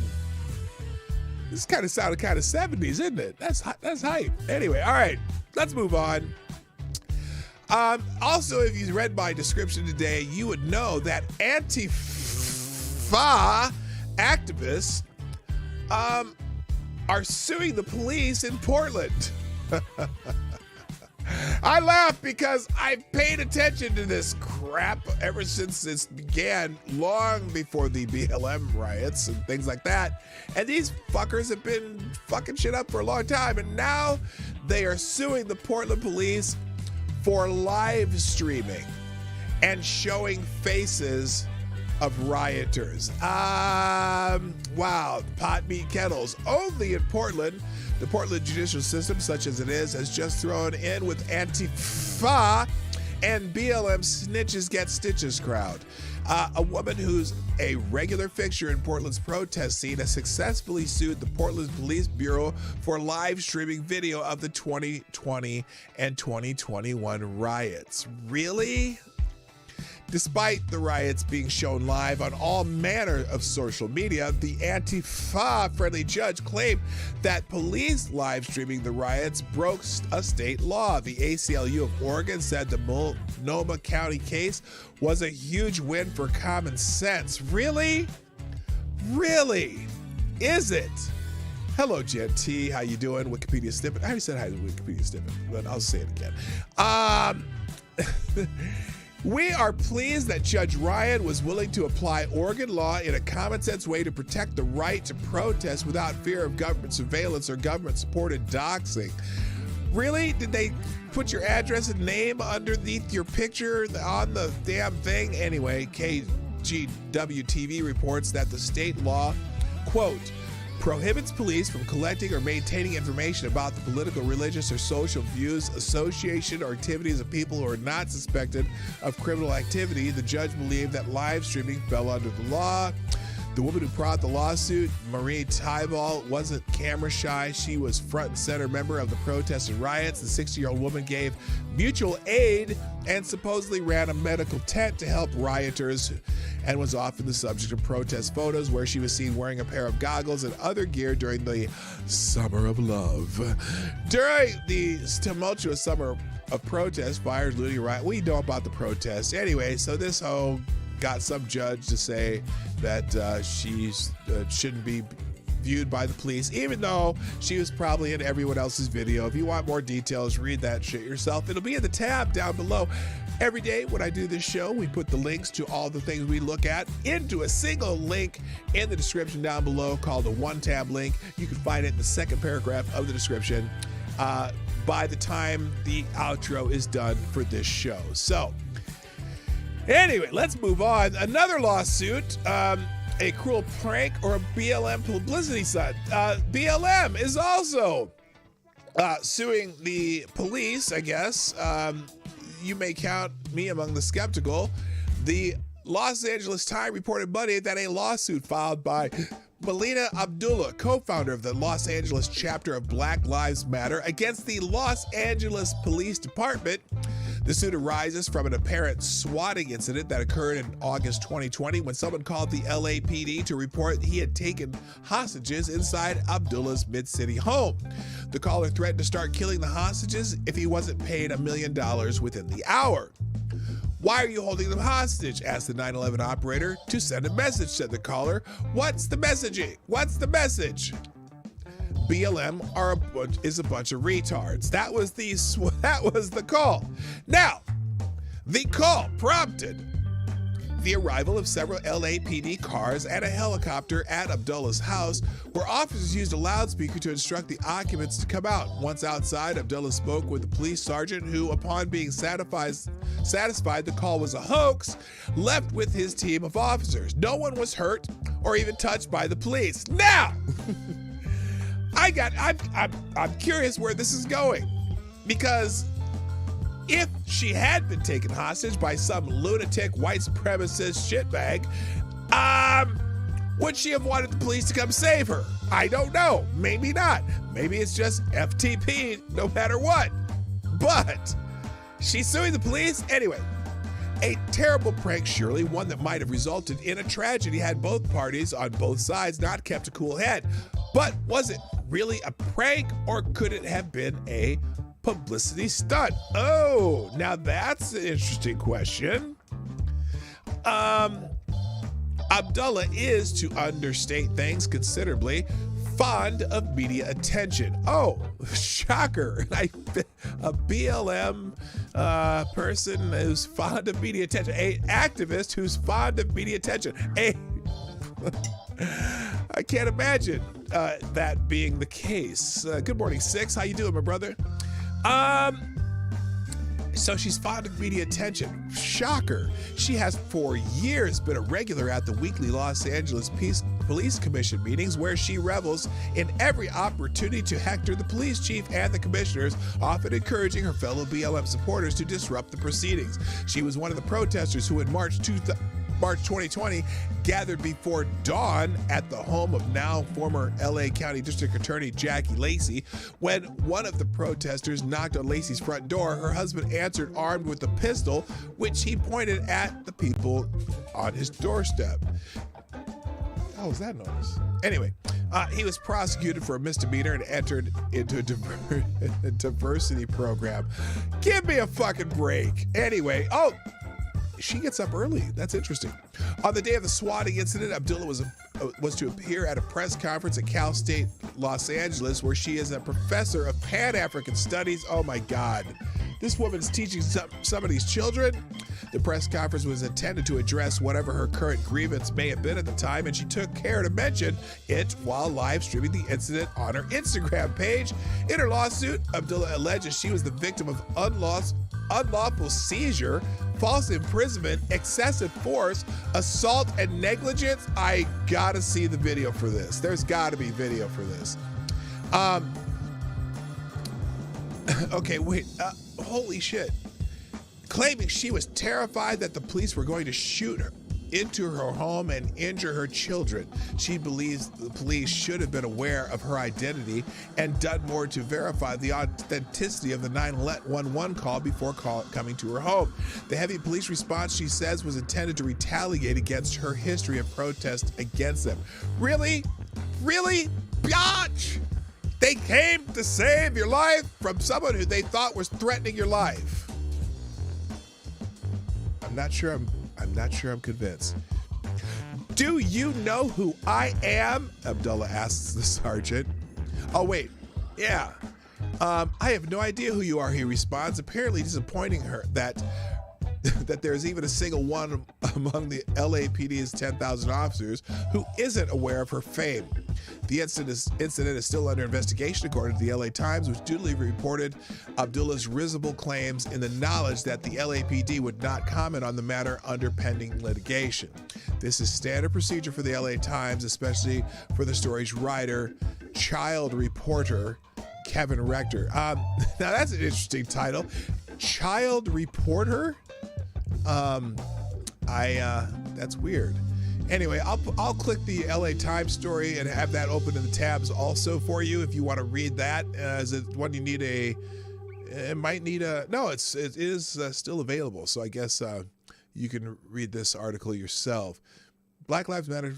kind of 70s, isn't it? That's hype. Anyway, all right, let's move on. Also, if you read my description today, you would know that Antifa activists are suing the police in Portland. I laugh because I've paid attention to this crap ever since this began, long before the BLM riots and things like that. And these fuckers have been fucking shit up for a long time. And now they are suing the Portland police for live streaming and showing faces of rioters. Wow, pot meat kettles. Only in Portland, the Portland judicial system, such as it is, has just thrown in with Antifa and BLM snitches get stitches crowd. A woman who's a regular fixture in Portland's protest scene has successfully sued the Portland Police Bureau for live streaming video of the 2020 and 2021 riots. Really? Despite the riots being shown live on all manner of social media, the Antifa-friendly judge claimed that police live streaming the riots broke a state law. The ACLU of Oregon said the Multnomah County case was a huge win for common sense. Really? Really? Is it? Hello, Jen T. How you doing? Wikipedia snippet. I already said hi to Wikipedia snippet, but I'll say it again. We are pleased that Judge Ryan was willing to apply Oregon law in a common sense way to protect the right to protest without fear of government surveillance or government-supported doxing. Really? Did they put your address and name underneath your picture on the damn thing? Anyway, KGW-TV reports that the state law, quote, prohibits police from collecting or maintaining information about the political, religious, or social views, association, or activities of people who are not suspected of criminal activity. The judge believed that live streaming fell under the law. The woman who brought the lawsuit, Marie Tybal, wasn't camera shy. She was front and center member of the protests and riots. The 60-year-old woman gave mutual aid and supposedly ran a medical tent to help rioters and was often the subject of protest photos where she was seen wearing a pair of goggles and other gear during the Summer of Love. During the tumultuous summer of protest, fires, looting, riot, we know about the protests. Anyway, so this hoe got some judge to say that she shouldn't be viewed by the police, even though she was probably in everyone else's video. If you want more details, read that shit yourself. It'll be in the tab down below. Every day when I do this show, we put the links to all the things we look at into a single link in the description down below called a one-tab link. You can find it in the second paragraph of the description by the time the outro is done for this show. So, anyway, let's move on. Another lawsuit, a cruel prank or a BLM publicity stunt. BLM is also suing the police, I guess. You may count me among the skeptical. The Los Angeles Times reported Monday that a lawsuit filed by Melina Abdullah, co-founder of the Los Angeles chapter of Black Lives Matter, against the Los Angeles Police Department. The suit arises from an apparent swatting incident that occurred in August 2020 when someone called the LAPD to report he had taken hostages inside Abdullah's mid-city home. The caller threatened to start killing the hostages if he wasn't paid $1 million within the hour. "Why are you holding them hostage?" asked the 911 operator. "To send a message," said the caller. "What's the messaging? What's the message?" BLM is a bunch of retards. That was the call. Now, the call prompted the arrival of several LAPD cars and a helicopter at Abdullah's house, where officers used a loudspeaker to instruct the occupants to come out. Once outside, Abdullah spoke with the police sergeant, who, upon being satisfied the call was a hoax, left with his team of officers. No one was hurt or even touched by the police. Now, I'm curious where this is going, because if she had been taken hostage by some lunatic white supremacist shitbag, would she have wanted the police to come save her? I don't know. Maybe not. Maybe it's just FTP no matter what. But she's suing the police anyway. A terrible prank, surely, one that might have resulted in a tragedy had both parties on both sides not kept a cool head. But was it really a prank, or could it have been a publicity stunt? Oh, now that's an interesting question. Abdullah is, to understate things considerably, fond of media attention. Oh, shocker. A BLM person who's fond of media attention. A activist who's fond of media attention. I can't imagine that being the case. Good morning, Six. How you doing, my brother? So she's fond of media attention. Shocker. She has for years been a regular at the weekly Los Angeles Police Commission meetings, where she revels in every opportunity to hector the police chief and the commissioners, often encouraging her fellow BLM supporters to disrupt the proceedings. She was one of the protesters who in March 2020 gathered before dawn at the home of now former LA County District Attorney Jackie Lacey. When one of the protesters knocked on Lacey's front door, her husband answered armed with a pistol, which he pointed at the people on his doorstep. How was that noise? Anyway, he was prosecuted for a misdemeanor and entered into a diversity program. Give me a fucking break. Anyway, she gets up early. That's interesting. On the day of the swatting incident, Abdullah was to appear at a press conference at Cal State Los Angeles, where she is a professor of Pan-African Studies. Oh my God. This woman's teaching somebody's children. The press conference was intended to address whatever her current grievance may have been at the time, and she took care to mention it while live streaming the incident on her Instagram page. In her lawsuit, Abdullah alleges she was the victim of unlawful seizure, false imprisonment, excessive force, assault, and negligence. I gotta see the video for this. There's gotta be video for this. Okay, wait. Holy shit. Claiming she was terrified that the police were going to shoot her into her home and injure her children. She believes the police should have been aware of her identity and done more to verify the authenticity of the 911 call before coming to her home. The heavy police response, she says, was intended to retaliate against her history of protest against them. Really? Really? Biatch! They came to save your life from someone who they thought was threatening your life. I'm not sure I'm convinced. Do you know who I am? Abdullah asks the sergeant. Oh, wait. Yeah. I have no idea who you are, he responds, apparently disappointing her that there's even a single one among the LAPD's 10,000 officers who isn't aware of her fame. The incident is still under investigation, according to the LA Times, which duly reported Abdullah's risible claims in the knowledge that the LAPD would not comment on the matter under pending litigation. This is standard procedure for the LA Times, especially for the story's writer, child reporter, Kevin Rector. Now that's an interesting title. Child reporter? That's weird. Anyway, I'll click the LA Times story and have that open in the tabs also for you if you want to read that. Is it one you need no, it is still available. So I guess you can read this article yourself. Black Lives Matter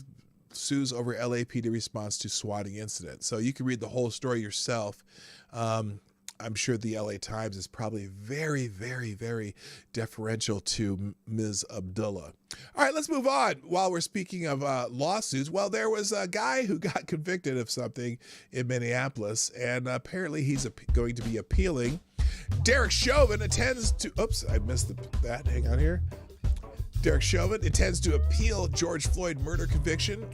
sues over LAPD response to swatting incident. So you can read the whole story yourself. I'm sure the LA Times is probably very, very, very deferential to Ms. Abdullah. All right, let's move on. While we're speaking of lawsuits, well, there was a guy who got convicted of something in Minneapolis, and apparently he's going to be appealing. Derek Chauvin intends to, oops, I missed that. Hang on here. Derek Chauvin intends to appeal George Floyd murder conviction.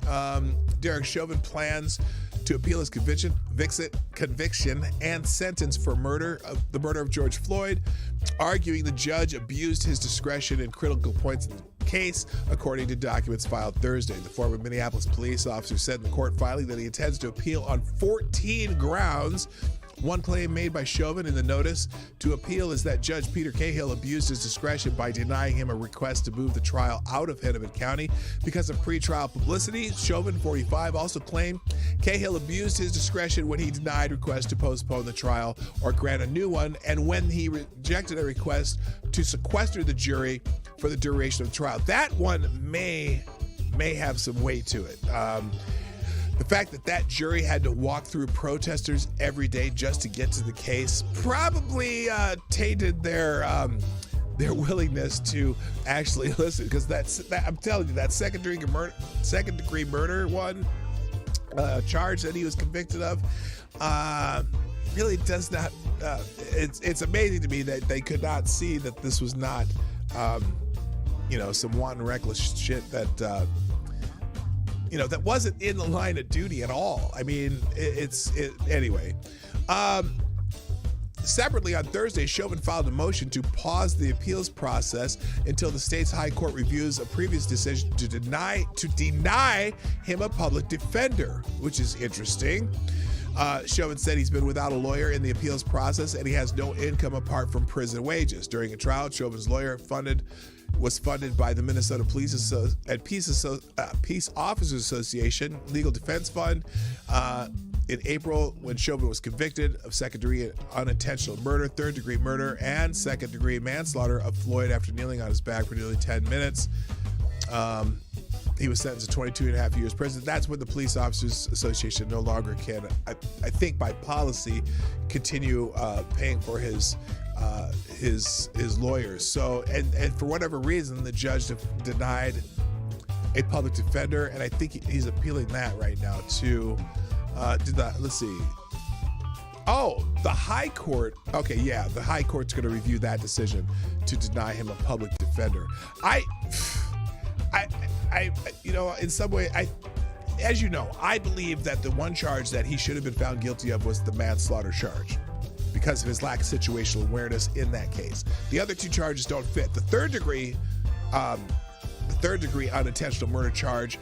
Derek Chauvin plans to appeal his conviction and sentence for the murder of George Floyd, arguing the judge abused his discretion in critical points in the case, according to documents filed Thursday. The former Minneapolis police officer said in the court filing that he intends to appeal on 14 grounds. One claim made by Chauvin in the notice to appeal is that Judge Peter Cahill abused his discretion by denying him a request to move the trial out of Hennepin County because of pretrial publicity. Chauvin, 45, also claimed Cahill abused his discretion when he denied requests to postpone the trial or grant a new one, and when he rejected a request to sequester the jury for the duration of the trial. That one may have some weight to it. The fact that jury had to walk through protesters every day just to get to the case probably tainted their willingness to actually listen. Because I'm telling you, that second degree murder one charge that he was convicted of really does not. It's amazing to me that they could not see that this was not, some wanton reckless shit that. That wasn't in the line of duty at all. I mean, anyway. Separately, on Thursday, Chauvin filed a motion to pause the appeals process until the state's high court reviews a previous decision to deny him a public defender, which is interesting. Chauvin said he's been without a lawyer in the appeals process and he has no income apart from prison wages. During a trial, Chauvin's lawyer was funded by the Minnesota Police and Peace Officers Association Legal Defense Fund. In April, when Chauvin was convicted of second-degree unintentional murder, third-degree murder, and second-degree manslaughter of Floyd after kneeling on his back for nearly 10 minutes. He was sentenced to 22 and a half years prison. That's when the Police Officers Association no longer can, I think by policy, continue paying for his lawyers. So, and for whatever reason, the judge denied a public defender, and I think he's appealing that right now to, let's see. Oh, the high court. Okay, yeah, the high court's going to review that decision to deny him a public defender. In some way, as you know, I believe that the one charge that he should have been found guilty of was the manslaughter charge because of his lack of situational awareness in that case. The other two charges don't fit. The third degree unintentional murder charge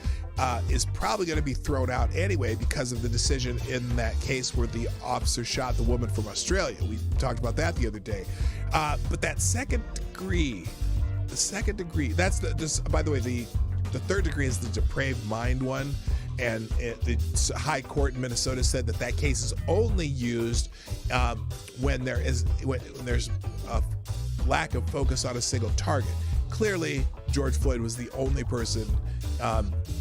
is probably going to be thrown out anyway because of the decision in that case where the officer shot the woman from Australia. We talked about that the other day. But that second degree, that's by the way, the third degree is the depraved mind one. And the high court in Minnesota said that case is only used when there's a lack of focus on a single target. Clearly, George Floyd was the only person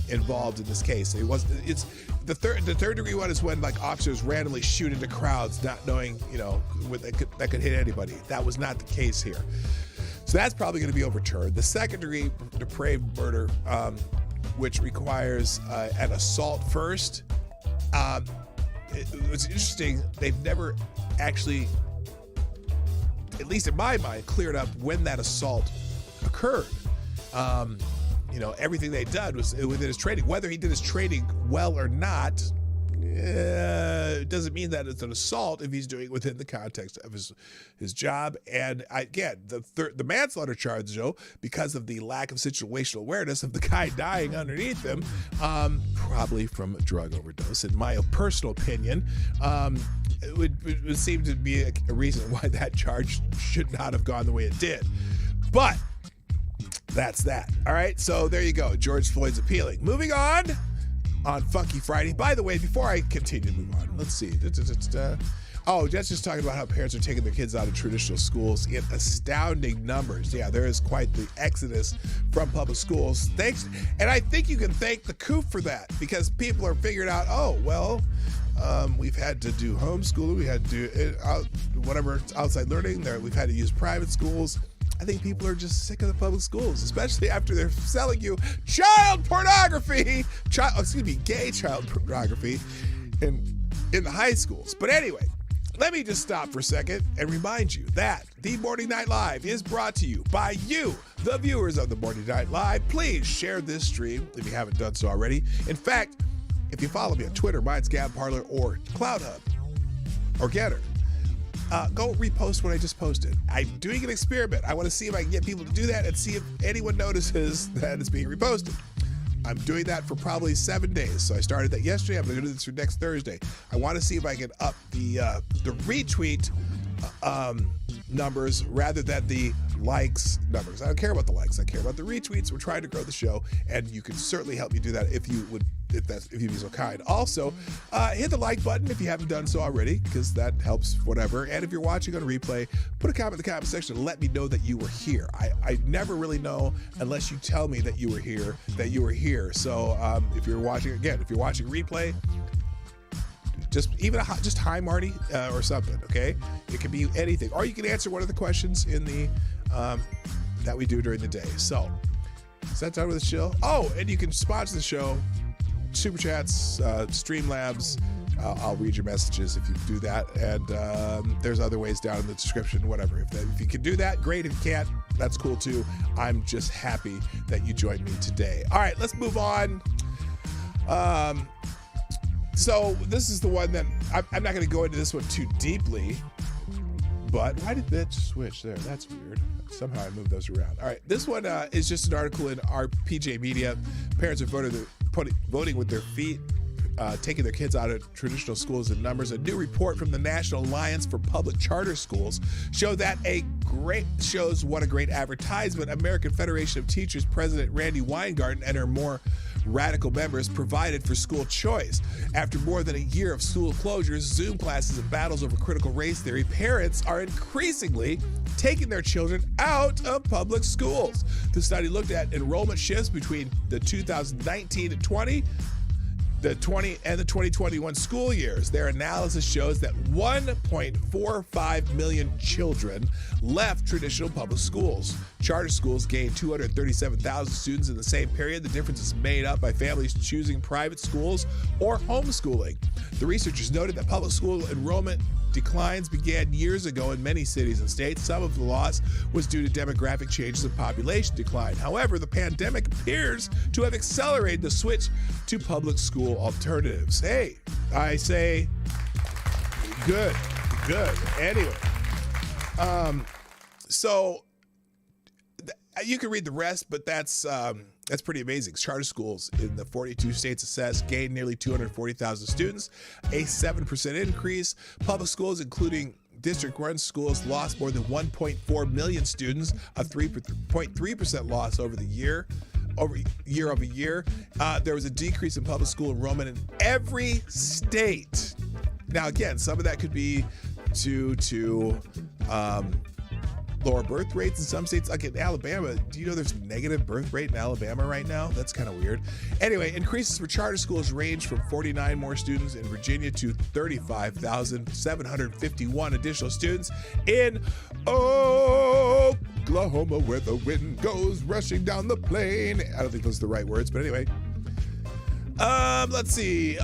involved in this case. It's the third degree one is when like officers randomly shoot into crowds, not knowing that could hit anybody. That was not the case here. So that's probably going to be overturned. The second degree depraved murder, which requires an assault first. It's interesting, they've never actually, at least in my mind, cleared up when that assault occurred. Everything they did was within his training. Whether he did his training well or not, it doesn't mean that it's an assault if he's doing it within the context of his job. And again, the manslaughter charge, though, because of the lack of situational awareness of the guy dying underneath him, probably from a drug overdose, in my personal opinion, it would seem to be a reason why that charge should not have gone the way it did. But that's that. All right, so there you go. George Floyd's appealing. Moving on Funky Friday. By the way, before I continue to move on, let's see. Oh, Jess just talking about how parents are taking their kids out of traditional schools in astounding numbers. Yeah, there is quite the exodus from public schools. Thanks, and I think you can thank the coup for that, because people are figuring out, oh, well, we've had to do homeschooling, we had to do whatever outside learning. We've had to use private schools. I think people are just sick of the public schools, especially after they're selling you child pornography, gay child pornography in the high schools. But anyway, let me just stop for a second and remind you that The Morning Night Live is brought to you by you, the viewers of The Morning Night Live. Please share this stream if you haven't done so already. In fact, if you follow me on Twitter, mine's Gab Parler or CloudHub or Getter, go repost what I just posted. I'm doing an experiment. I want to see if I can get people to do that and see if anyone notices that it's being reposted. I'm doing that for probably 7 days. So I started that yesterday. I'm going to do this for next Thursday. I want to see if I can up the retweet numbers rather than the likes numbers. I don't care about the likes. I care about the retweets. We're trying to grow the show, and you can certainly help me do that if you'd be so kind. Also, hit the like button if you haven't done so already, because that helps whatever. And if you're watching on replay, put a comment in the comment section and let me know that you were here. I never really know unless you tell me that you were here. So if you're watching replay, just hi Marty or something, okay? It can be anything, or you can answer one of the questions in the that we do during the day. So is that done with the show? Oh, and you can sponsor the show, SuperChats, Streamlabs. I'll read your messages if you do that, and there's other ways down in the description, whatever. If you can do that, great. If you can't, that's cool too. I'm just happy that you joined me today. All right, let's move on. So this is the one that I'm not going to go into this one too deeply, but why did that switch there? That's weird. Somehow I moved those around. All right, this one is just an article in our PJ Media. Parents are voting with their feet, taking their kids out of traditional schools in numbers. A new report from the National Alliance for Public Charter Schools shows what a great advertisement American Federation of Teachers President Randy Weingarten and her more radical members provided for school choice. After more than a year of school closures, Zoom classes, and battles over critical race theory, parents are increasingly taking their children out of public schools. The study looked at enrollment shifts between the 2019 and 20 and the 2021 school years. Their analysis shows that 1.45 million children left traditional public schools. Charter schools gained 237,000 students in the same period. The difference is made up by families choosing private schools or homeschooling. The researchers noted that public school enrollment declines began years ago in many cities and states. Some of the loss was due to demographic changes and population decline. However, the pandemic appears to have accelerated the switch to public school alternatives. Hey, I say good. Anyway, so you can read the rest, but that's pretty amazing. Charter schools in the 42 states assessed gained nearly 240,000 students, a 7% increase. Public schools, including district-run schools, lost more than 1.4 million students, a 3.3% loss over year over year. There was a decrease in public school enrollment in every state. Now, again, some of that could be due to lower birth rates in some states. Like in Alabama, do you know there's negative birth rate in Alabama right now? That's kind of weird. Anyway, increases for charter schools range from 49 more students in Virginia to 35,751 additional students in Oklahoma, where the wind goes rushing down the plain. I don't think those are the right words, but anyway. Let's see.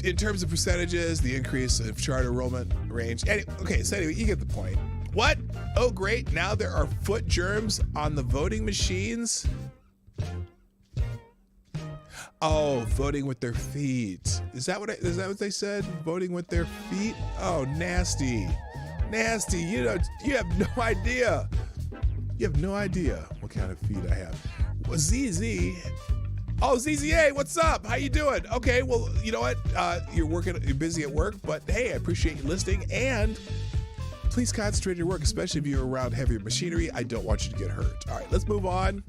In terms of percentages, the increase of charter enrollment range. Okay, so anyway, you get the point. What? Oh, great. Now there are foot germs on the voting machines. Oh, voting with their feet. Is that what they said? Voting with their feet? Oh, nasty. Nasty. You have no idea. You have no idea what kind of feet I have. Well, ZZ. Oh, ZZA, what's up? How you doing? Okay, well, you know what? You're busy at work, but hey, I appreciate you listening, and please concentrate on your work, especially if you're around heavier machinery. I don't want you to get hurt. All right, let's move on.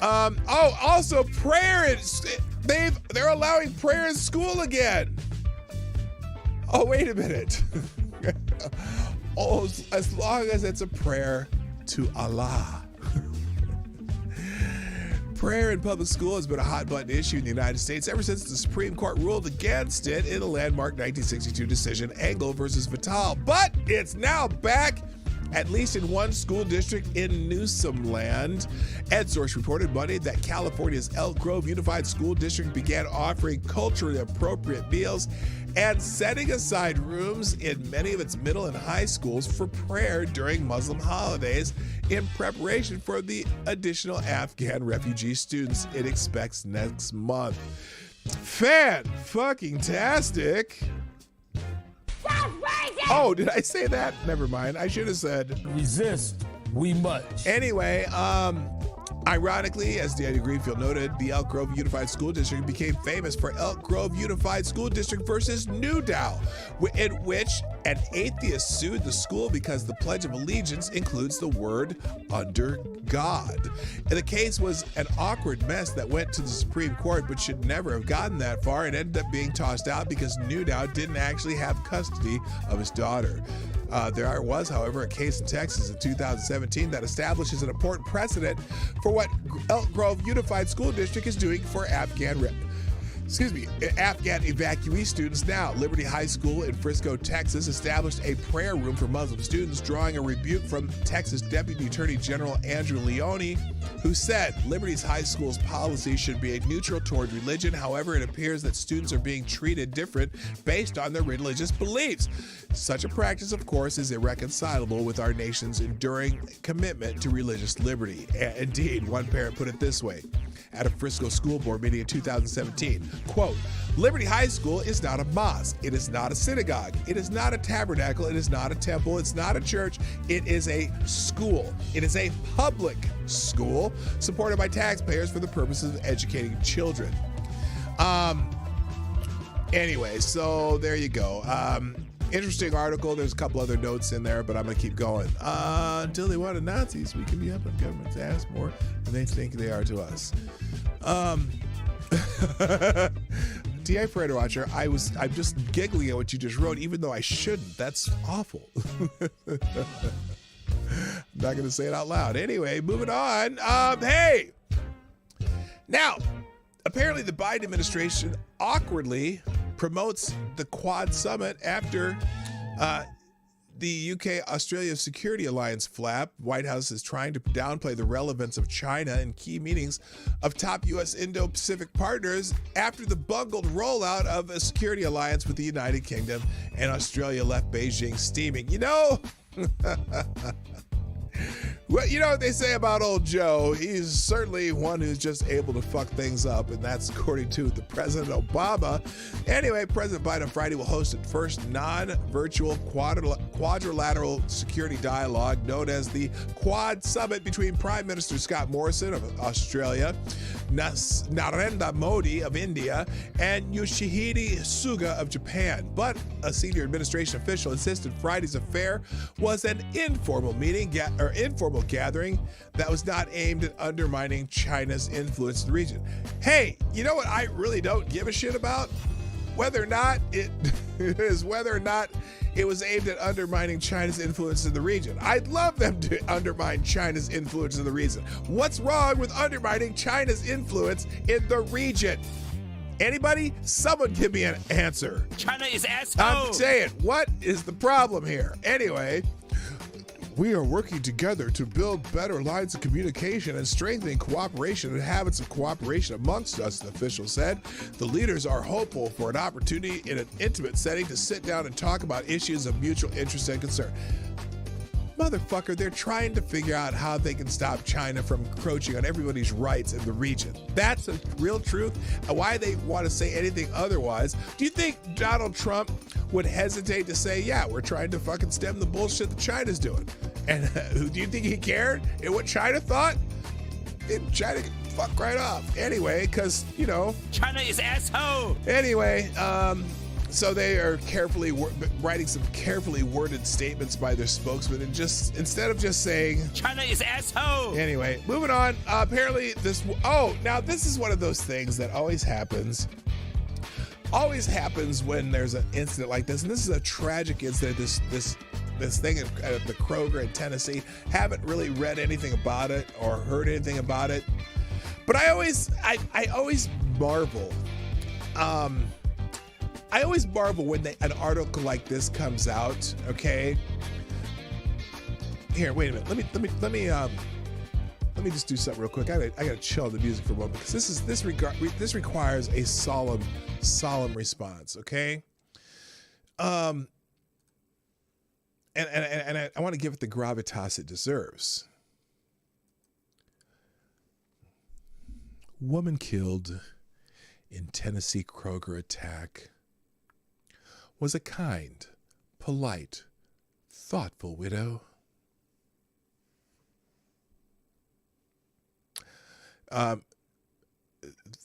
Also prayer they're allowing prayer in school again. Oh, wait a minute. Oh, as long as it's a prayer to Allah. Prayer in public school has been a hot-button issue in the United States ever since the Supreme Court ruled against it in a landmark 1962 decision, Engel versus Vitale. But it's now back, at least in one school district in Newsom land. EdSource reported Monday that California's Elk Grove Unified School District began offering culturally appropriate meals and setting aside rooms in many of its middle and high schools for prayer during Muslim holidays in preparation for the additional Afghan refugee students it expects next month. Fan-fucking-tastic. Oh, did I say that? Never mind. I should have said Resist, we must. Anyway, ironically, as Danny Greenfield noted, the Elk Grove Unified School District became famous for Elk Grove Unified School District versus New Dow, in which an atheist sued the school because the Pledge of Allegiance includes the word under God. And the case was an awkward mess that went to the Supreme Court but should never have gotten that far and ended up being tossed out because New Dow didn't actually have custody of his daughter. There was, however, a case in Texas in 2017 that establishes an important precedent for what Elk Grove Unified School District is doing for Afghan evacuee students now. Liberty High School in Frisco, Texas established a prayer room for Muslim students, drawing a rebuke from Texas Deputy Attorney General Andrew Leone, who said Liberty's high school's policy should be neutral toward religion. However, it appears that students are being treated different based on their religious beliefs. Such a practice, of course, is irreconcilable with our nation's enduring commitment to religious liberty. Indeed, one parent put it this way at a Frisco school board meeting in 2017, quote, Liberty High School is not a mosque. It is not a synagogue. It is not a tabernacle. It is not a temple. It's not a church. It is a school. It is a public school supported by taxpayers for the purposes of educating children. Anyway, so there you go. Interesting article. There's a couple other notes in there, but I'm going to keep going. Until they want to Nazis, we can be up on government's ass more than they think they are to us. DI Predator Watcher, I'm just giggling at what you just wrote, even though I shouldn't. That's awful. I'm not going to say it out loud. Anyway, moving on. Hey! Now, apparently the Biden administration awkwardly promotes the Quad Summit after the UK-Australia Security Alliance flap. White House is trying to downplay the relevance of China in key meetings of top U.S. Indo-Pacific partners after the bungled rollout of a security alliance with the United Kingdom and Australia left Beijing steaming. You know, well, you know what they say about old Joe? He's certainly one who's just able to fuck things up, and that's according to the President Obama. Anyway, President Biden on Friday will host the first non-virtual quadrilateral security dialogue known as the Quad Summit between Prime Minister Scott Morrison of Australia, Narendra Modi of India, and Yoshihide Suga of Japan. But a senior administration official insisted Friday's affair was an informal gathering that was not aimed at undermining China's influence in the region. Hey, you know what I really don't give a shit about? Whether or not it was aimed at undermining China's influence in the region. I'd love them to undermine China's influence in the region. What's wrong with undermining China's influence in the region? Anybody? Someone give me an answer. China is asshole. I'm saying, what is the problem here? Anyway, we are working together to build better lines of communication and strengthening cooperation and habits of cooperation amongst us, the official said. The leaders are hopeful for an opportunity in an intimate setting to sit down and talk about issues of mutual interest and concern. Motherfucker, they're trying to figure out how they can stop China from encroaching on everybody's rights in the region. That's a real truth. Why they want to say anything otherwise? Do you think Donald Trump would hesitate to say, yeah, we're trying to fucking stem the bullshit that China's doing? And do you think he cared and what China thought? China could fuck right off. Anyway, because, you know. China is asshole. Anyway, so they are carefully writing some carefully worded statements by their spokesman, and just instead of just saying China is asshole. Anyway, moving on. Apparently now this is one of those things that always happens always happens when there's an incident like this, and this is a tragic incident. This thing at the Kroger in Tennessee. Haven't really read anything about it or heard anything about it, but I always marvel. I always marvel when an article like this comes out. Okay, here, wait a minute. Let me just do something real quick. I gotta chill the music for a moment because this requires a solemn response. Okay. And I want to give it the gravitas it deserves. Woman killed in Tennessee Kroger attack was a kind, polite, thoughtful widow.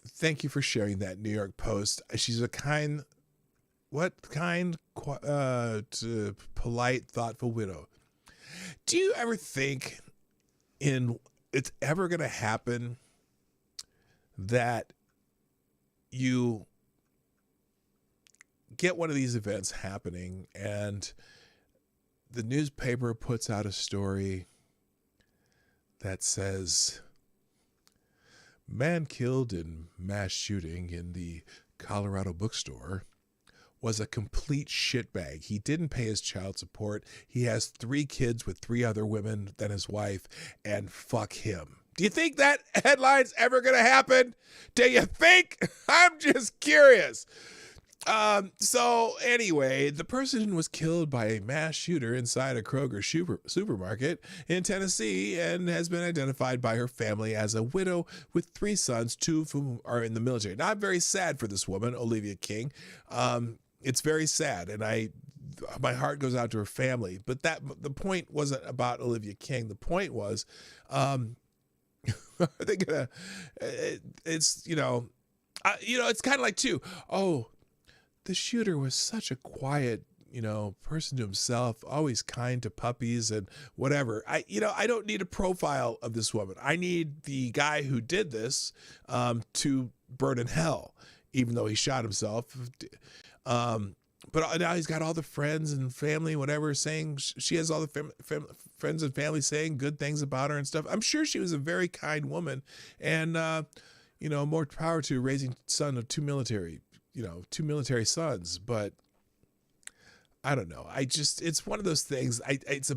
Thank you for sharing that, New York Post. She's a polite, thoughtful widow. Do you ever think it's ever going to happen that you get one of these events happening and the newspaper puts out a story that says, man killed in mass shooting in the Colorado bookstore was a complete shitbag. He didn't pay his child support. He has 3 kids with 3 other women than his wife, and fuck him. Do you think that headline's ever going to happen? Do you think? I'm just curious. So anyway, the person was killed by a mass shooter inside a Kroger supermarket in Tennessee and has been identified by her family as a widow with 3 sons, 2 of whom are in the military. Now, I'm very sad for this woman, Olivia King. It's very sad, and my heart goes out to her family. But the point wasn't about Olivia King. The point was, it's it's kind of like too. Oh, the shooter was such a quiet, person to himself, always kind to puppies and whatever. I don't need a profile of this woman. I need the guy who did this to burn in hell, even though he shot himself. But now he's got all the friends and family, whatever, saying she has all the friends and family saying good things about her and stuff. I'm sure she was a very kind woman, and more power to raising son of 2 military sons. But I don't know. It's one of those things. It's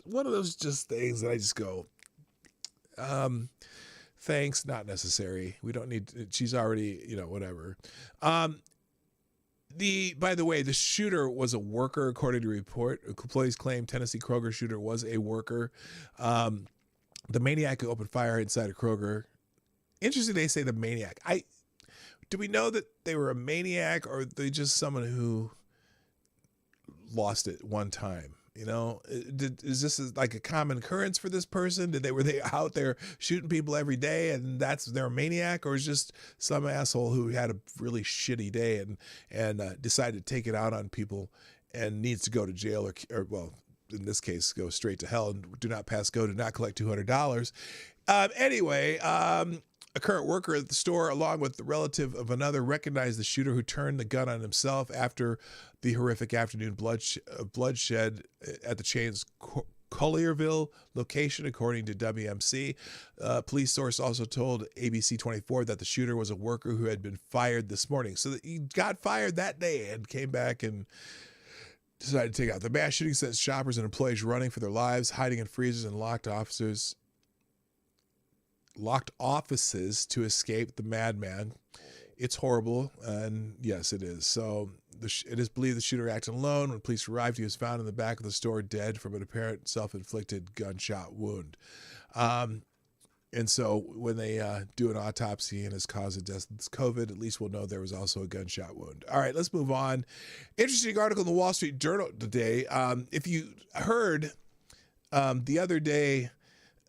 one of those just things that I just go, thanks, not necessary. We don't need. She's already, whatever. By the way, the shooter was a worker, according to a report. Employees claim Tennessee Kroger shooter was a worker. The maniac who opened fire inside a Kroger. Interesting, they say the maniac. Do we know that they were a maniac, or are they just someone who lost it one time? Is this like a common occurrence for this person? Were they out there shooting people every day and that's their maniac, or is just some asshole who had a really shitty day and decided to take it out on people and needs to go to jail or well, in this case, go straight to hell and do not pass go, do not collect $200. Anyway, a current worker at the store, along with the relative of another, recognized the shooter who turned the gun on himself after the horrific afternoon bloodshed at the chain's Collierville location, according to WMC. Police source also told ABC 24 that the shooter was a worker who had been fired this morning. So he got fired that day and came back and decided to take out. The mass shooting sent shoppers and employees running for their lives, hiding in freezers and locked offices to escape the madman. It's horrible, and yes, it is. So it is believed the shooter acted alone. When police arrived, he was found in the back of the store dead from an apparent self-inflicted gunshot wound. And so when they do an autopsy and his cause of death is COVID, at least we'll know there was also a gunshot wound. All right, let's move on. Interesting article in the Wall Street Journal today. If you heard the other day,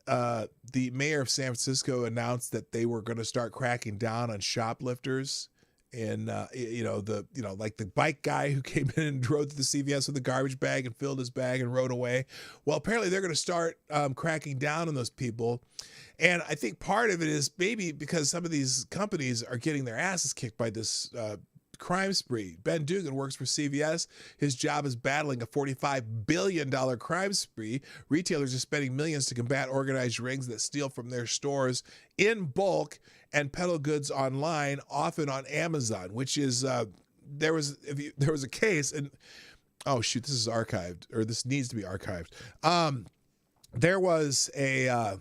the mayor of San Francisco announced that they were going to start cracking down on shoplifters And like the bike guy who came in and drove to the CVS with a garbage bag and filled his bag and rode away. Well, apparently they're going to start cracking down on those people. And I think part of it is maybe because some of these companies are getting their asses kicked by this crime spree. Ben Dugan works for CVS. His job is battling a $45 billion crime spree. Retailers are spending millions to combat organized rings that steal from their stores in bulk and peddle goods online, often on Amazon, which is there was a case, and oh shoot, this is archived, or this needs to be archived. There was a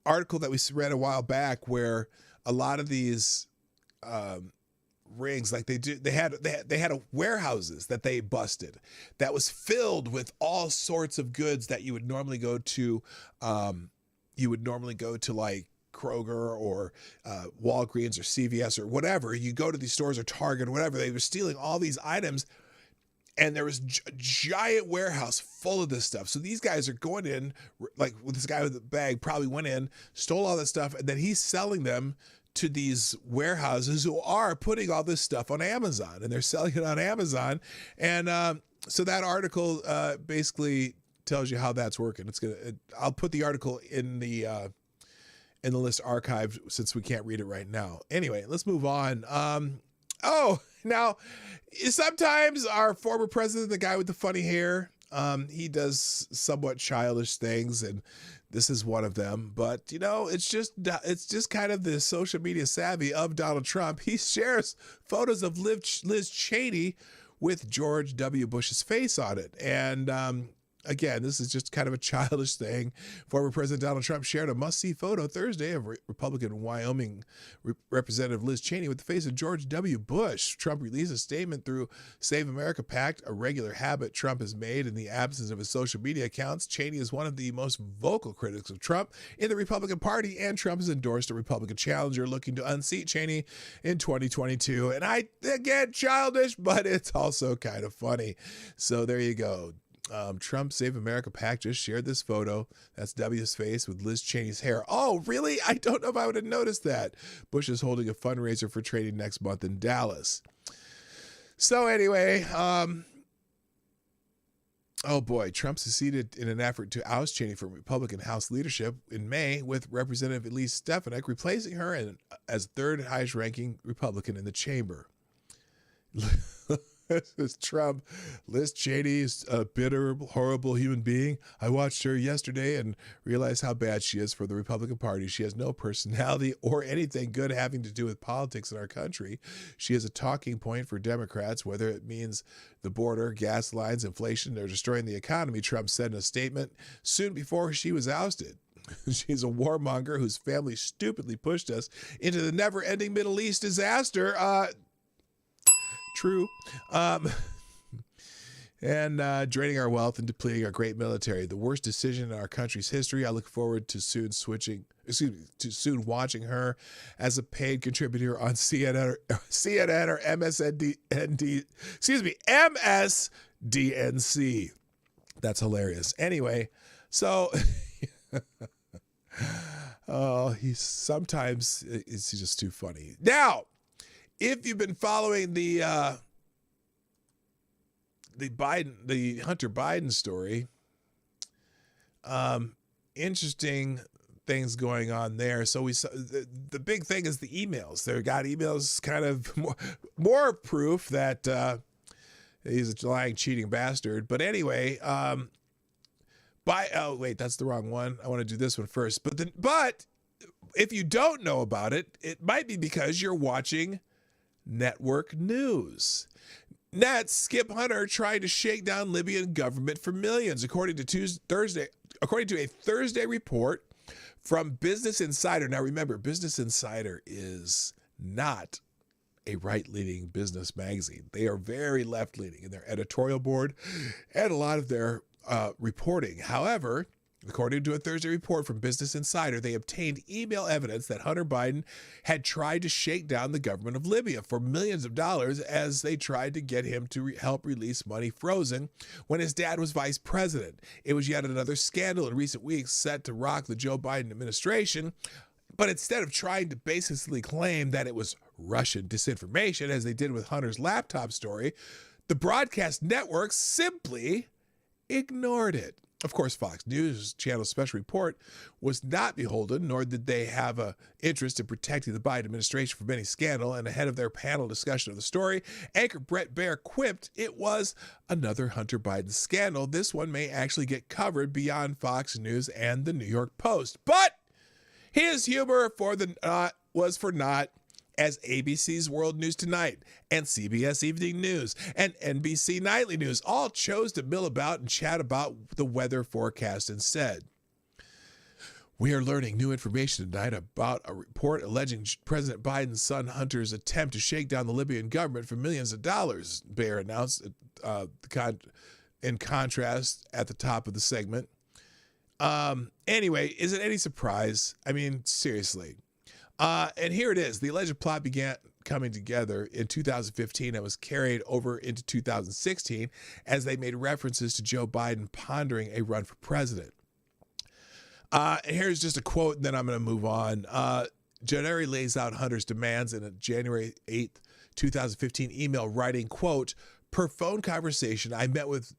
article that we read a while back where a lot of these rings, like they had warehouses that they busted that was filled with all sorts of goods that you would normally go to like Kroger or Walgreens or CVS or whatever. You go to these stores or Target or whatever. They were stealing all these items, and there was a giant warehouse full of this stuff. So these guys are going in, like with this guy with the bag probably went in, stole all that stuff, and then he's selling them to these warehouses who are putting all this stuff on Amazon, and they're selling it on Amazon. And so that article basically tells you how that's working. I'll put the article in the list archived since we can't read it right now. Anyway, let's move on. Now, sometimes our former president, the guy with the funny hair, he does somewhat childish things, and this is one of them. But, it's just kind of the social media savvy of Donald Trump. He shares photos of Liz Cheney with George W. Bush's face on it. And again, this is just kind of a childish thing. Former President Donald Trump shared a must-see photo Thursday of Republican Wyoming Representative Liz Cheney with the face of George W. Bush. Trump released a statement through Save America PAC, a regular habit Trump has made in the absence of his social media accounts. Cheney is one of the most vocal critics of Trump in the Republican Party, and Trump has endorsed a Republican challenger looking to unseat Cheney in 2022. And again, childish, but it's also kind of funny. So there you go. Trump Save America PAC just shared this photo. That's W's face with Liz Cheney's hair. Oh, really? I don't know if I would have noticed that. Bush is holding a fundraiser for training next month in Dallas. So anyway, oh boy, Trump succeeded in an effort to oust Cheney from Republican House leadership in May, with Representative Elise Stefanik replacing her as third highest ranking Republican in the chamber. This is Trump. Liz Cheney is a bitter, horrible human being. I watched her yesterday and realized how bad she is for the Republican Party. She has no personality or anything good having to do with politics in our country. She is a talking point for Democrats, whether it means the border, gas lines, inflation, or destroying the economy, Trump said in a statement soon before she was ousted. She's a warmonger whose family stupidly pushed us into the never-ending Middle East disaster. True. And draining our wealth and depleting our great military. The worst decision in our country's history. I look forward to soon watching her as a paid contributor on CNN or MSDNC. That's hilarious. Anyway, so he's just too funny. Now, if you've been following the Hunter Biden story, interesting things going on there. So we saw the big thing is the emails. They got emails, kind of more proof that he's a lying, cheating bastard. But anyway, oh wait, that's the wrong one. I want to do this one first. But if you don't know about it, it might be because you're watching network news. Skip Hunter tried to shake down Libyan government for millions, according to a Thursday report from Business Insider. Now remember, Business Insider is not a right-leaning business magazine. They are very left-leaning in their editorial board and a lot of their reporting. However, according to a Thursday report from Business Insider, they obtained email evidence that Hunter Biden had tried to shake down the government of Libya for millions of dollars as they tried to get him to help release money frozen when his dad was vice president. It was yet another scandal in recent weeks set to rock the Joe Biden administration. But instead of trying to basically claim that it was Russian disinformation, as they did with Hunter's laptop story, the broadcast network simply ignored it. Of course, Fox News Channel's special report was not beholden, nor did they have an interest in protecting the Biden administration from any scandal. And ahead of their panel discussion of the story, anchor Brett Baer quipped it was another Hunter Biden scandal. This one may actually get covered beyond Fox News and the New York Post. But his humor was for naught, as ABC's World News Tonight and CBS Evening News and NBC Nightly News all chose to mill about and chat about the weather forecast instead. We are learning new information tonight about a report alleging President Biden's son Hunter's attempt to shake down the Libyan government for millions of dollars, Baer announced in contrast at the top of the segment. Anyway, is it any surprise? I mean, seriously. And here it is. The alleged plot began coming together in 2015 and was carried over into 2016 as they made references to Joe Biden pondering a run for president. And here's just a quote, and then I'm going to move on. Janeri lays out Hunter's demands in a January 8th, 2015 email writing, quote, per phone conversation, I met with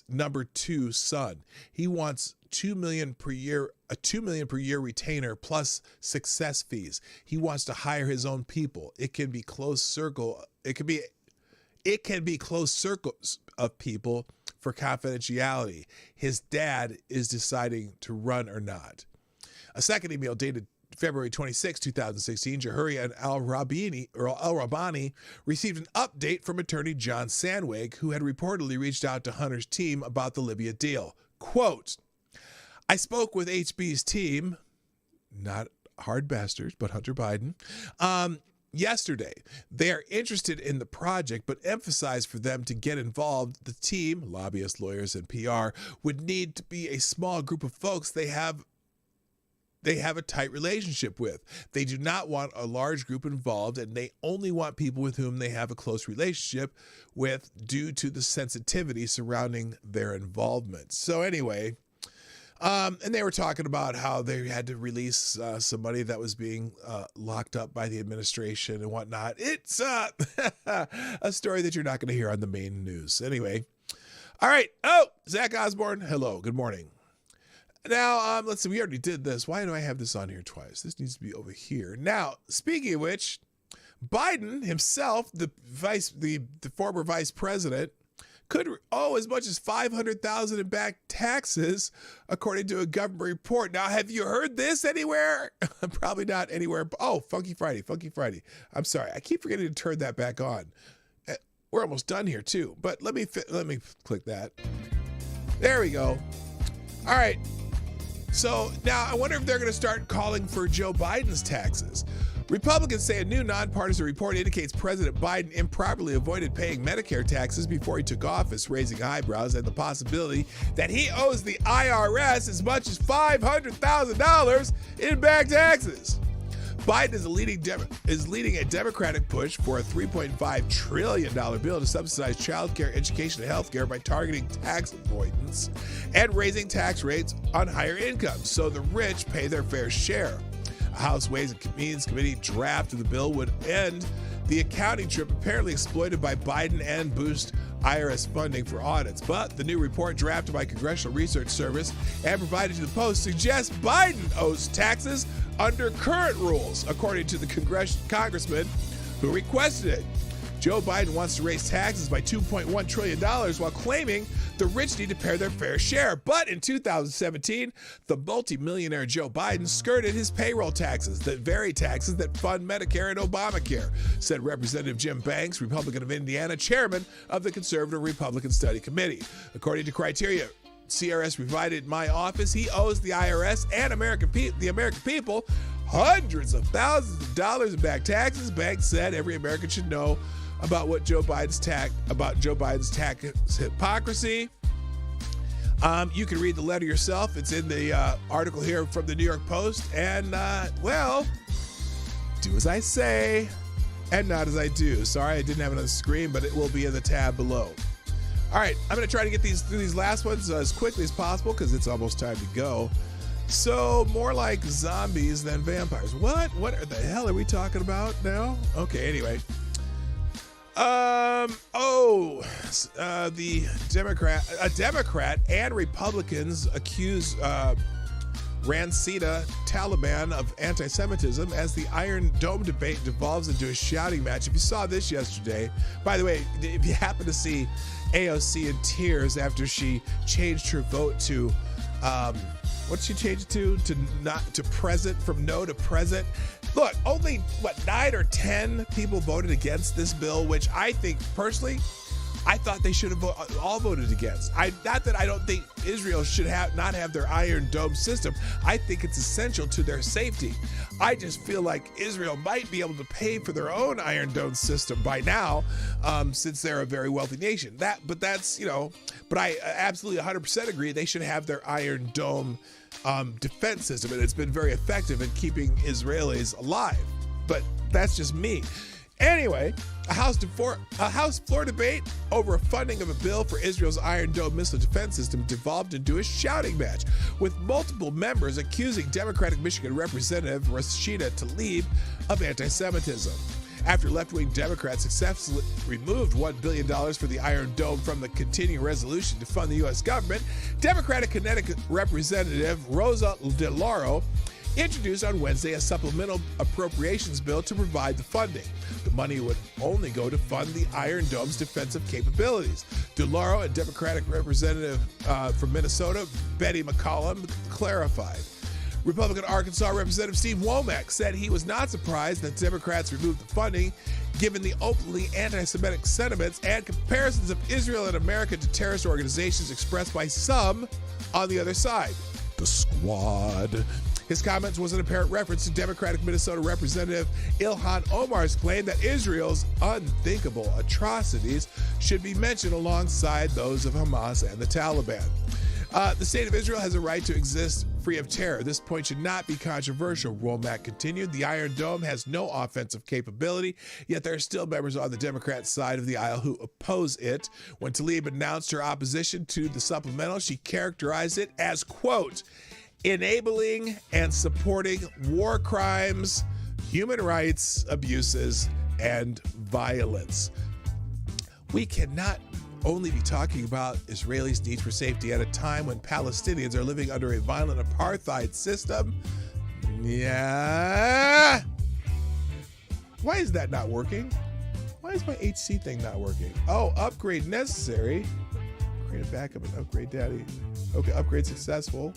number 2 son. He wants $2 million per year, a $2 million per year retainer plus success fees. He wants to hire his own people. It can be close circle. It can be close circles of people for confidentiality. His dad is deciding to run or not. A second email dated February 26, 2016, Jahuri and al-Rabani received an update from attorney John Sandwig, who had reportedly reached out to Hunter's team about the Libya deal. Quote, I spoke with HB's team, not hard bastards, but Hunter Biden, yesterday. They are interested in the project, but emphasized for them to get involved, the team, lobbyists, lawyers, and PR, would need to be a small group of folks they have a tight relationship with. They do not want a large group involved, and they only want people with whom they have a close relationship with due to the sensitivity surrounding their involvement. So anyway, and they were talking about how they had to release somebody that was being locked up by the administration and whatnot. It's a story that you're not going to hear on the main news. Anyway, all right. Oh, Zach Osborne. Hello. Good morning. Now, let's see. We already did this. Why do I have this on here twice? This needs to be over here. Now, speaking of which, Biden himself, the former vice president, could owe as much as $500,000 in back taxes, according to a government report. Now, have you heard this anywhere? Probably not anywhere. Oh, Funky Friday. I'm sorry. I keep forgetting to turn that back on. We're almost done here too. But let me click that. There we go. All right. So now I wonder if they're going to start calling for Joe Biden's taxes. Republicans say a new nonpartisan report indicates President Biden improperly avoided paying Medicare taxes before he took office, raising eyebrows at the possibility that he owes the IRS as much as $500,000 in back taxes. Biden is leading a Democratic push for a $3.5 trillion bill to subsidize child care, education, and health care by targeting tax avoidance and raising tax rates on higher incomes so the rich pay their fair share. A House Ways and Means Committee draft of the bill would end the accounting trip apparently exploited by Biden and boost IRS funding for audits. But the new report drafted by Congressional Research Service and provided to the Post suggests Biden owes taxes under current rules, according to the congressman who requested it. Joe Biden wants to raise taxes by $2.1 trillion while claiming the rich need to pay their fair share. But in 2017, the multimillionaire Joe Biden skirted his payroll taxes, the very taxes that fund Medicare and Obamacare, said Representative Jim Banks, Republican of Indiana, chairman of the Conservative Republican Study Committee. According to criteria CRS provided in my office, he owes the IRS and the American people hundreds of thousands of dollars in back taxes. Banks said every American should know about Joe Biden's tax hypocrisy. You can read the letter yourself. It's in the article here from the New York Post. And, well, do as I say and not as I do. Sorry, I didn't have it on the screen, but it will be in the tab below. All right, I'm going to try to get through these last ones as quickly as possible because it's almost time to go. So more like zombies than vampires. What? What the hell are we talking about now? Okay, anyway. The Democrat and Republicans accuse Rancida Taliban of anti-Semitism as the Iron Dome debate devolves into a shouting match. If you saw this yesterday, by the way, if you happen to see AOC in tears after she changed her vote to, what'd she change it to? To present, from no to present. Look, only, 9 or 10 people voted against this bill, which I think, personally, I thought they should have all voted against. Not that I don't think Israel should not have their Iron Dome system. I think it's essential to their safety. I just feel like Israel might be able to pay for their own Iron Dome system by now, since they're a very wealthy nation. But I absolutely 100% agree they should have their Iron Dome defense system, and it's been very effective in keeping Israelis alive. But that's just me. Anyway, a House floor debate over a funding of a bill for Israel's Iron Dome missile defense system devolved into a shouting match, with multiple members accusing Democratic Michigan Representative Rashida Tlaib of anti-Semitism. After left-wing Democrats successfully removed $1 billion for the Iron Dome from the continuing resolution to fund the U.S. government, Democratic Connecticut Representative Rosa DeLauro introduced on Wednesday a supplemental appropriations bill to provide the funding. The money would only go to fund the Iron Dome's defensive capabilities. DeLauro, a Democratic representative from Minnesota, Betty McCollum, clarified. Republican Arkansas Representative Steve Womack said he was not surprised that Democrats removed the funding, given the openly anti-Semitic sentiments and comparisons of Israel and America to terrorist organizations expressed by some on the other side. The Squad. His comments was an apparent reference to Democratic Minnesota Representative Ilhan Omar's claim that Israel's unthinkable atrocities should be mentioned alongside those of Hamas and the Taliban. The state of Israel has a right to exist free of terror. This point should not be controversial, Womack continued. The Iron Dome has no offensive capability, yet there are still members on the Democrat side of the aisle who oppose it. When Tlaib announced her opposition to the supplemental, she characterized it as, quote, enabling and supporting war crimes, human rights abuses, and violence. We cannot only be talking about Israelis' need for safety at a time when Palestinians are living under a violent apartheid system. Yeah. Why is that not working? Why is my HC thing not working? Oh, upgrade necessary. Create a backup and upgrade daddy. Okay, upgrade successful.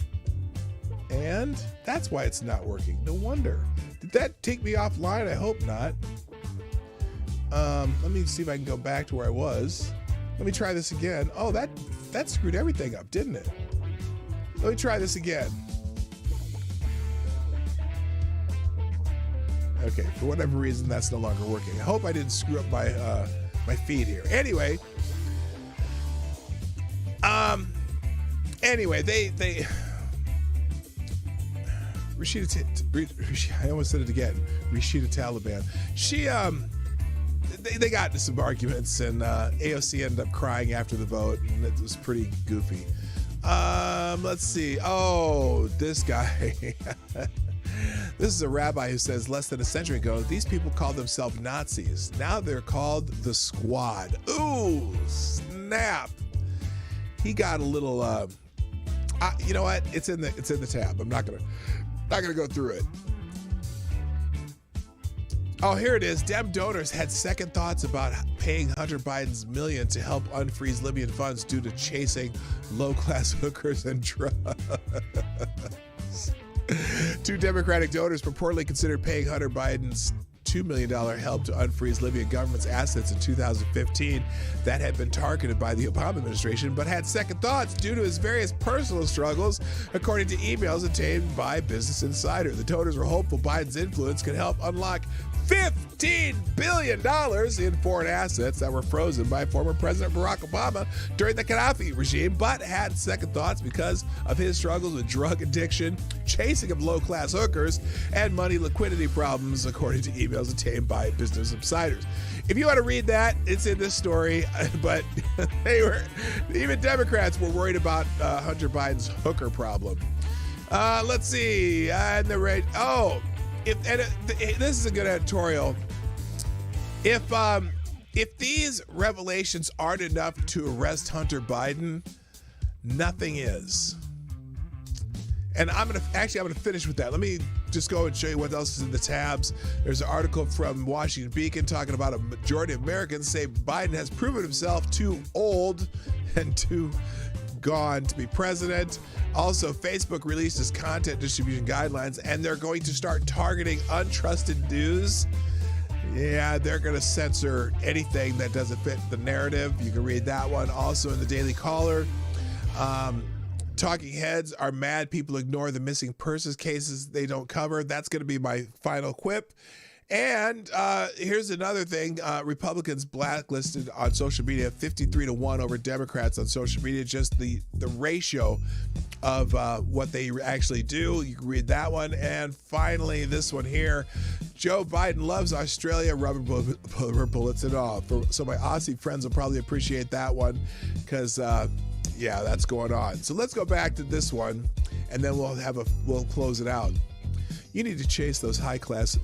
And that's why it's not working. No wonder. Did that take me offline? I hope not. Let me see if I can go back to where I was. Let me try this again. Oh, that screwed everything up, didn't it? Let me try this again. Okay, for whatever reason, that's no longer working. I hope I didn't screw up my my feed here. Anyway, they I almost said it again. Rashida Taliban. She they got into some arguments, and AOC ended up crying after the vote, and it was pretty goofy. Let's see. Oh, this guy. This is a rabbi who says less than a century ago, these people called themselves Nazis. Now they're called the Squad. Ooh, snap. He got a little. You know what? It's in the tab. I'm not gonna go through it. Oh, here it is. Dem donors had second thoughts about paying Hunter Biden's $1 million to help unfreeze Libyan funds due to chasing low-class hookers and drugs. Two Democratic donors purportedly considered paying Hunter Biden's $2 million help to unfreeze Libyan government's assets in 2015 that had been targeted by the Obama administration, but had second thoughts due to his various personal struggles, according to emails obtained by Business Insider. The donors were hopeful Biden's influence could help unlock $15 billion in foreign assets that were frozen by former President Barack Obama during the Gaddafi regime, but had second thoughts because of his struggles with drug addiction, chasing of low-class hookers, and money liquidity problems, according to emails obtained by Business Insiders. If you want to read that, it's in this story, but even Democrats were worried about Hunter Biden's hooker problem. Let's see. And the rate. Oh, this is a good editorial. If these revelations aren't enough to arrest Hunter Biden, nothing is. And I'm gonna finish with that. Let me just go and show you what else is in the tabs. There's an article from Washington Beacon talking about a majority of Americans say Biden has proven himself too old and too gone to be president. Also, Facebook released its content distribution guidelines, and they're going to start targeting untrusted news. Yeah, they're going to censor anything that doesn't fit the narrative. You can read that one. Also in the Daily Caller, talking heads are mad people ignore the missing persons cases they don't cover. That's going to be my final quip. And here's another thing. Republicans blacklisted on social media, 53-1 over Democrats on social media. Just the ratio of what they actually do. You can read that one. And finally, this one here. Joe Biden loves Australia, rubber bullets and all. So my Aussie friends will probably appreciate that one because, yeah, that's going on. So let's go back to this one, and then we'll close it out. You need to chase those high class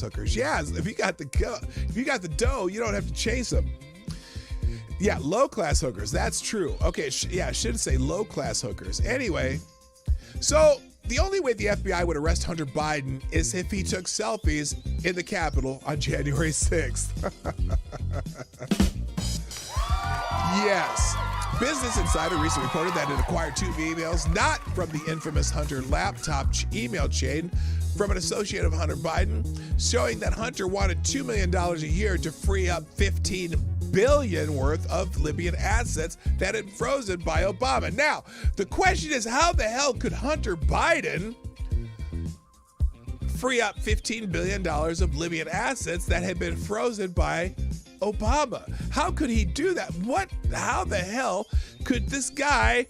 hookers. Yes, if you got the dough, you don't have to chase them. Yeah, low class hookers. That's true. Okay, I should say low class hookers. Anyway, so the only way the FBI would arrest Hunter Biden is if he took selfies in the Capitol on January 6th. Yes. Business Insider recently reported that it acquired 2 emails, not from the infamous Hunter laptop email chain, from an associate of Hunter Biden, showing that Hunter wanted $2 million a year to free up $15 billion worth of Libyan assets that had frozen by Obama. Now, the question is, how the hell could Hunter Biden free up $15 billion of Libyan assets that had been frozen by Obama? How could he do that? How the hell could this guy?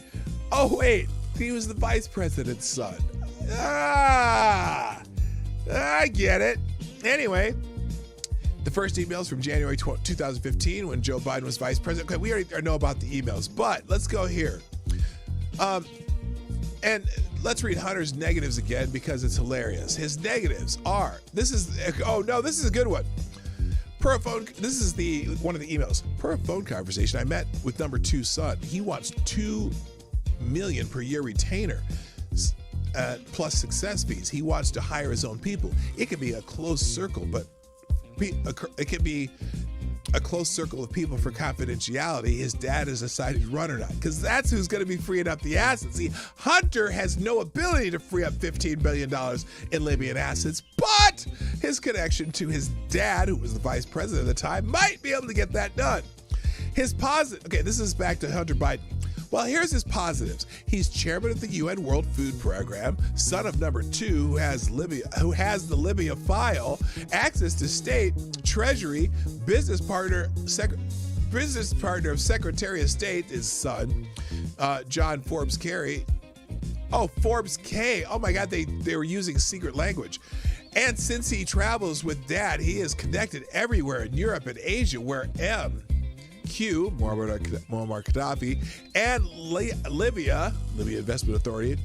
Oh, wait, he was the vice president's son. I get it. Anyway, the first emails from January 2015 when Joe Biden was vice president. Okay, we already know about the emails, but let's go here. And let's read Hunter's negatives again because it's hilarious. His negatives are, this is a good one. Per phone, this is one of the emails. Per a phone conversation, I met with number 2 son. He wants $2 million per year retainer. Plus success fees. He wants to hire his own people. It could be a closed circle, but it could be a close circle of people for confidentiality. His dad has decided to run or not, because that's who's going to be freeing up the assets. See, Hunter has no ability to free up $15 billion in Libyan assets, but his connection to his dad, who was the vice president at the time, might be able to get that done. His positive. Okay, this is back to Hunter Biden. Well, here's his positives. He's chairman of the UN World Food Program, son of number 2 who has the Libya file, access to state, treasury, business partner of Secretary of State, his son, John Forbes Carey. Oh, Forbes K. Oh my God, they were using secret language. And since he travels with dad, he is connected everywhere in Europe and Asia, where Muammar Gaddafi, and Libya Investment Authority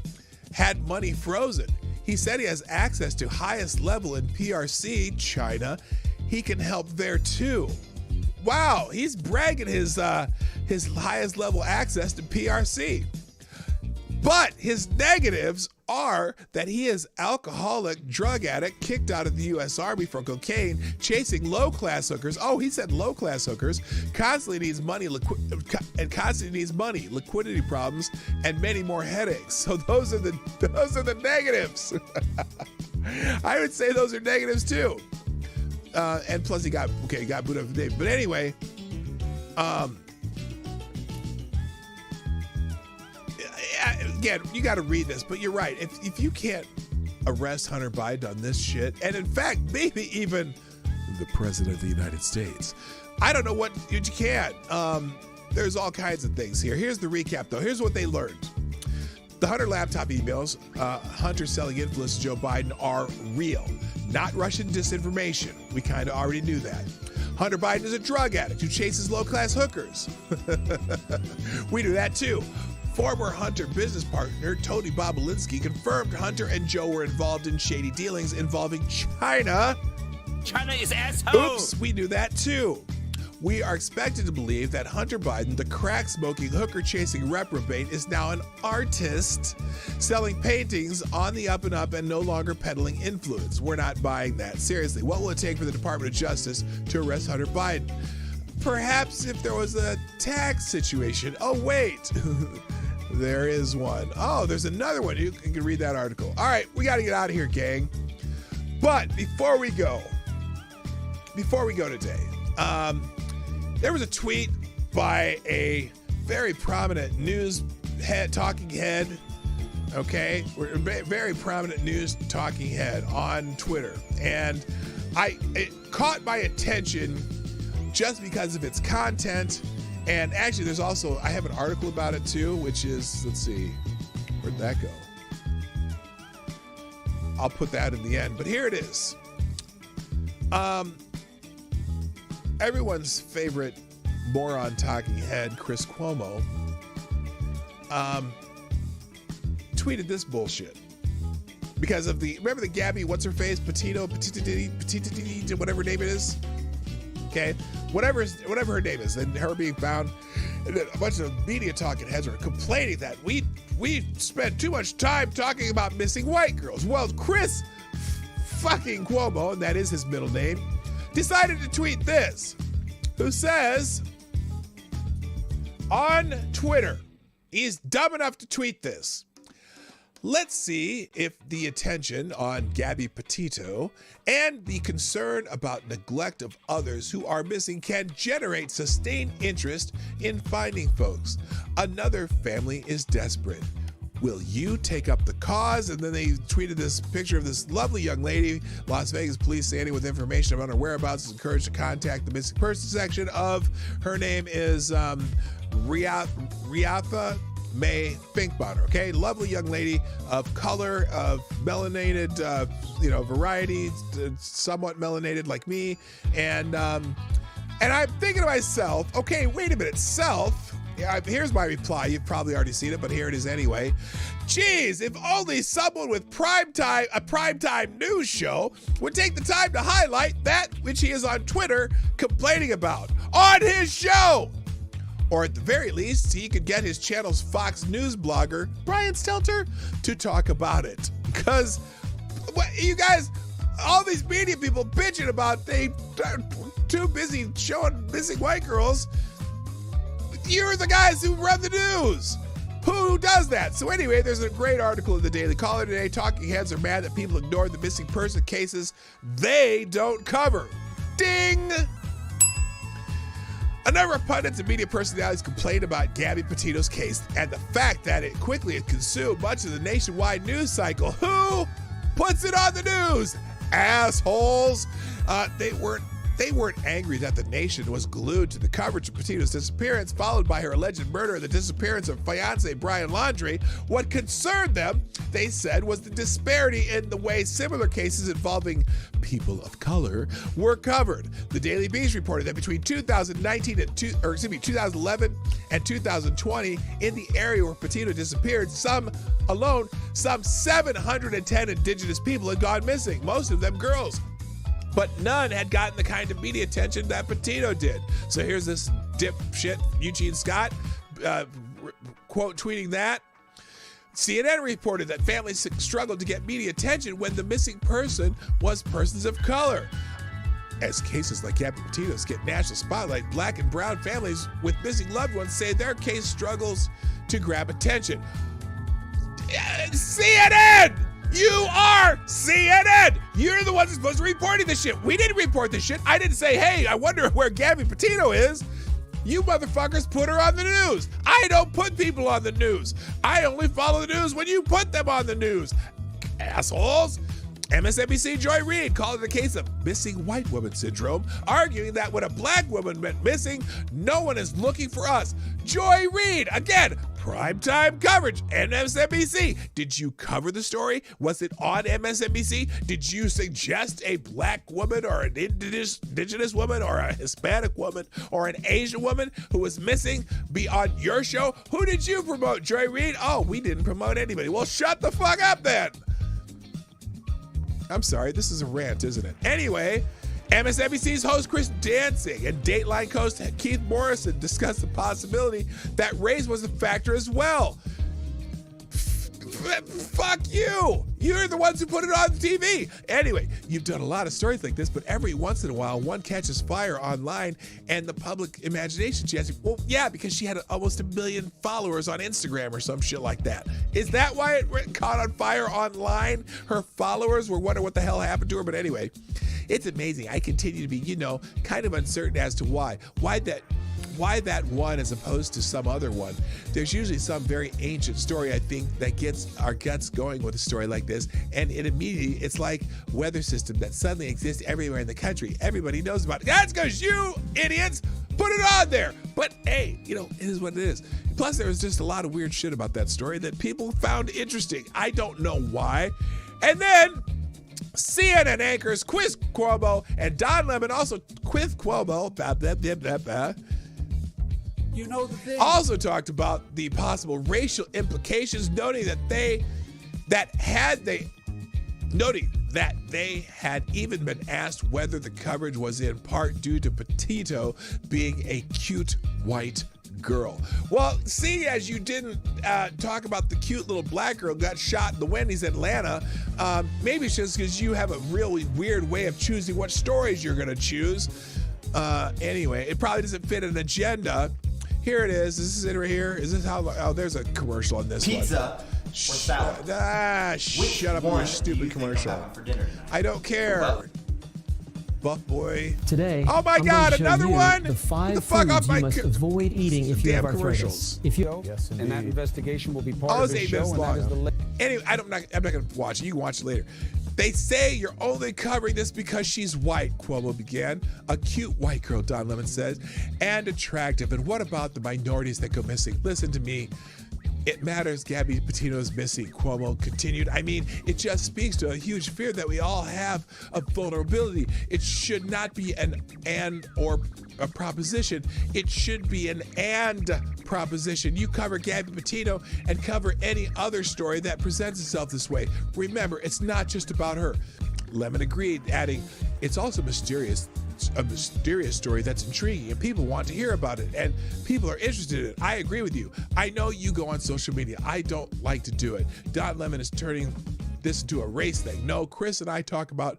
had money frozen. He said he has access to highest level in PRC, China. He can help there too. Wow, he's bragging his highest level access to PRC. But his negatives are that he is alcoholic, drug addict, kicked out of the U.S. Army for cocaine, chasing low-class hookers. Oh, he said low-class hookers. Constantly needs money, liquidity problems, and many more headaches. So those are the negatives. I would say those are negatives too. And plus he got booted up from Dave. But anyway, again, you got to read this, but you're right. If you can't arrest Hunter Biden on this shit, and in fact, maybe even the president of the United States, I don't know what you can. There's all kinds of things here. Here's the recap, though. Here's what they learned. The Hunter laptop emails, Hunter selling influence to Joe Biden, are real, not Russian disinformation. We kind of already knew that. Hunter Biden is a drug addict who chases low-class hookers. We knew that too. Former Hunter business partner Tony Bobolinsky confirmed Hunter and Joe were involved in shady dealings involving China. China is asshole. Oops, we knew that too. We are expected to believe that Hunter Biden, the crack-smoking, hooker-chasing reprobate, is now an artist, selling paintings on the up and up and no longer peddling influence. We're not buying that. Seriously, what will it take for the Department of Justice to arrest Hunter Biden? Perhaps if there was a tax situation. Oh, wait. There is one. Oh, there's another one. You can read that article. All right, we got to get out of here, gang. But before we go today, there was a tweet by a very prominent news talking head, okay? Very prominent news talking head on Twitter. And it caught my attention just because of its content. And actually, there's also, I have an article about it too, which is, let's see, where'd that go? I'll put that in the end, but here it is. Everyone's favorite moron talking head, Chris Cuomo, tweeted this bullshit because of remember the Gabby, what's her face, Petito, whatever her name it is, okay, whatever her name is, and her being found, and then a bunch of media talking heads are complaining that we spend too much time talking about missing white girls. Well, Chris fucking Cuomo, and that is his middle name, decided to tweet this, who says on Twitter, he's dumb enough to tweet this. Let's see if the attention on Gabby Petito and the concern about neglect of others who are missing can generate sustained interest in finding folks. Another family is desperate. Will you take up the cause? And then they tweeted this picture of this lovely young lady. Las Vegas police standing with information about her whereabouts is encouraged to contact the missing persons section of, her name is Riatha May Finkbonner, okay? Lovely young lady of color, of melanated, variety, somewhat melanated like me. And I'm thinking to myself, okay, wait a minute, here's my reply. You've probably already seen it, but here it is anyway. Geez, if only someone with a primetime news show would take the time to highlight that which he is on Twitter complaining about on his show. Or at the very least, he could get his channel's Fox News blogger, Brian Stelter, to talk about it. Because, you guys, all these media people bitching about they too busy showing missing white girls. You're the guys who run the news. Who does that? So anyway, there's a great article in the Daily Caller today. Talking heads are mad that people ignored the missing person cases they don't cover. Ding! A number of pundits and media personalities complained about Gabby Petito's case and the fact that it quickly had consumed much of the nationwide news cycle. Who puts it on the news? Assholes! They weren't angry that the nation was glued to the coverage of Petito's disappearance, followed by her alleged murder and the disappearance of fiancé Brian Laundrie. What concerned them, they said, was the disparity in the way similar cases involving people of color were covered. The Daily Beast reported that between 2011 and 2020, in the area where Petito disappeared, some 710 indigenous people had gone missing, most of them girls. But none had gotten the kind of media attention that Petito did. So here's this dipshit, Eugene Scott, quote tweeting that. CNN reported that families struggled to get media attention when the missing person was persons of color. As cases like Gabby Petito's get national spotlight, black and brown families with missing loved ones say their case struggles to grab attention. CNN! You are CNN! You're the ones supposed to be reporting this shit. We didn't report this shit. I didn't say, hey, I wonder where Gabby Petito is. You motherfuckers put her on the news. I don't put people on the news. I only follow the news when you put them on the news. Assholes. MSNBC Joy Reid called it a case of missing white woman syndrome, arguing that when a black woman went missing, no one is looking for us. Joy Reid, again, primetime coverage, MSNBC. Did you cover the story? Was it on MSNBC? Did you suggest a black woman or an indigenous woman or a Hispanic woman or an Asian woman who was missing be on your show? Who did you promote, Joy Reid? Oh, we didn't promote anybody. Well, shut the fuck up then. I'm sorry, this is a rant, isn't it? Anyway, MSNBC's host Chris Danzig and Dateline host Keith Morrison discussed the possibility that race was a factor as well. Fuck you! You're the ones who put it on TV. Anyway, you've done a lot of stories like this, but every once in a while, one catches fire online and the public imagination. She has, well, yeah, because she had almost 1 million followers on Instagram or some shit like that. Is that why it caught on fire online? Her followers were wondering what the hell happened to her. But anyway, it's amazing. I continue to be, kind of uncertain as to why. Why that one as opposed to some other one. There's usually some very ancient story, I think, that gets our guts going with a story like this, and it's like weather system that suddenly exists everywhere in the country. Everybody knows about it. That's because you idiots put it on there. But hey, it is what it is. Plus, there was just a lot of weird shit about that story that people found interesting. I don't know why. And then CNN anchors Chris Cuomo and Don Lemon, also Chris Cuomo, also talked about the possible racial implications, noting that they had even been asked whether the coverage was in part due to Petito being a cute white girl. Well, seeing as you didn't talk about the cute little black girl who got shot in the Wendy's Atlanta, maybe it's just because you have a really weird way of choosing what stories you're going to choose. Anyway, it probably doesn't fit an agenda. Here it is. This is it right here. Is this how? Oh, there's a commercial on this Pizza or salad? Shut up with your stupid commercial. I don't care. Buff boy. Today, oh my God, another one? The 5 the fuck foods off my you must avoid eating if you have arthritis. Yes, and that investigation will be part of the show. And that is the anyway, I'm not going to watch it. You can watch it later. They say you're only covering this because she's white, Cuomo began. A cute white girl, Don Lemon says, and attractive. And what about the minorities that go missing? Listen to me. It matters Gabby Petito's missing, Cuomo continued. I mean, it just speaks to a huge fear that we all have of vulnerability. It should not be an and or a proposition. It should be an and proposition. You cover Gabby Petito and cover any other story that presents itself this way. Remember, it's not just about her. Lemon agreed, adding, it's also a mysterious story that's intriguing and people want to hear about it and people are interested in it. I agree with you. I know you go on social media. I don't like to do it. Don Lemon is turning this into a race thing. No, Chris and I talk about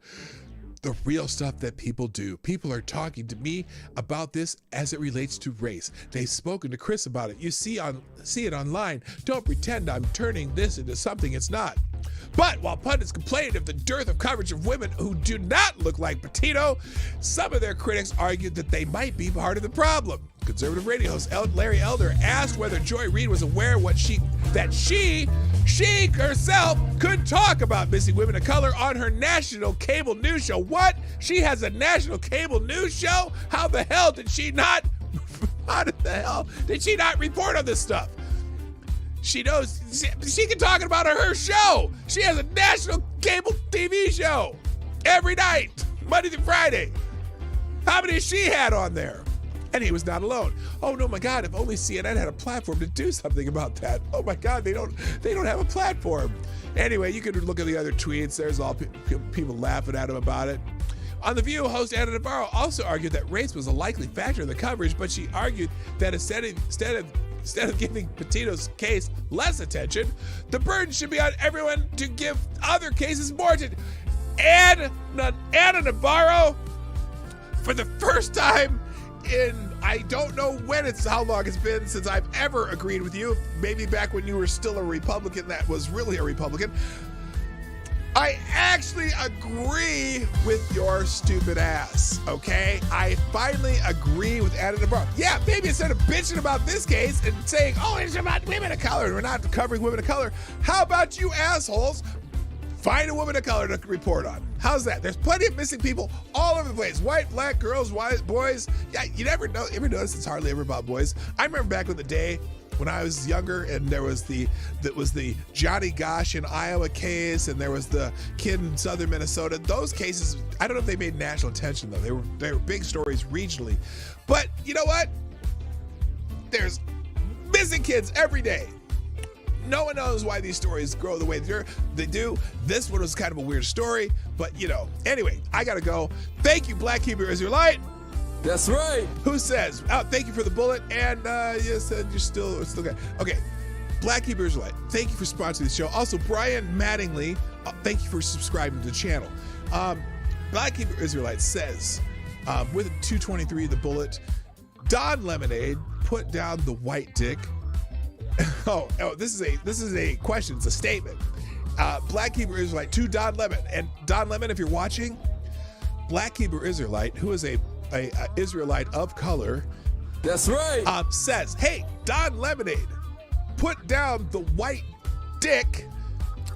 the real stuff that people do. People are talking to me about this as it relates to race. They've spoken to Chris about it. You see it online. Don't pretend I'm turning this into something it's not. But while pundits complained of the dearth of coverage of women who do not look like Petito, some of their critics argued that they might be part of the problem. Conservative radio host Larry Elder asked whether Joy Reid was aware that she herself could talk about missing women of color on her national cable news show. What? She has a national cable news show? How the hell did she not report on this stuff? She knows she can talk about her show. She has a national cable TV show every night, Monday through Friday. How many has she had on there? And he was not alone. Oh no, my God! If only CNN had a platform to do something about that. Oh my God, they don't have a platform. Anyway, you can look at the other tweets. There's all people laughing at him about it. On The View, host Ana Navarro also argued that race was a likely factor in the coverage, but she argued that instead of giving Petito's case less attention, the burden should be on everyone to give other cases more attention. Ana Navarro, for the first time in, I don't know how long it's been since I've ever agreed with you, maybe back when you were still a Republican that was really a Republican, I actually agree with your stupid ass, okay? I finally agree with Ana Navarro. Yeah, maybe instead of bitching about this case and saying, oh, it's about women of color and we're not covering women of color, how about you assholes Find a woman of color to report on. How's that? There's plenty of missing people all over the place. White, black, girls, white, boys. Yeah, you never know. Ever notice it's hardly ever about boys? I remember back in the day when I was younger, and there was the Johnny Gosh in Iowa case, and there was the kid in southern Minnesota. Those cases, I don't know if they made national attention though. They were big stories regionally. But you know what? There's missing kids every day. No one knows why these stories grow the way they do. This one was kind of a weird story, but anyway, I gotta go. Thank you, Black Hebrew Israelite. That's right. Who says, thank you for the bullet, and you said you're still good. Okay, Black Hebrew Israelite, thank you for sponsoring the show. Also, Brian Mattingly, thank you for subscribing to the channel. Black Hebrew Israelite says, with 223 the bullet, Don Lemonade, put down the white dick. Oh, this is a question. It's a statement. Black Hebrew Israelite to Don Lemon. And Don Lemon, if you're watching, Black Hebrew Israelite, who is a Israelite of color. That's right. Says, hey, Don Lemonade, put down the white dick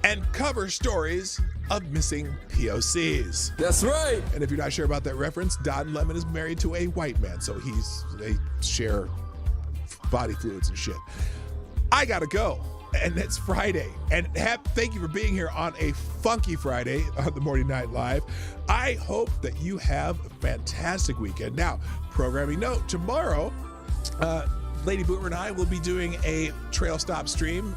and cover stories of missing POCs. That's right. And if you're not sure about that reference, Don Lemon is married to a white man, so they share body fluids and shit. I gotta go, and it's Friday, and thank you for being here on a funky Friday on the Morning Night Live. I hope that you have a fantastic weekend. Now, programming note, tomorrow, Lady Boomer and I will be doing a trail stop stream,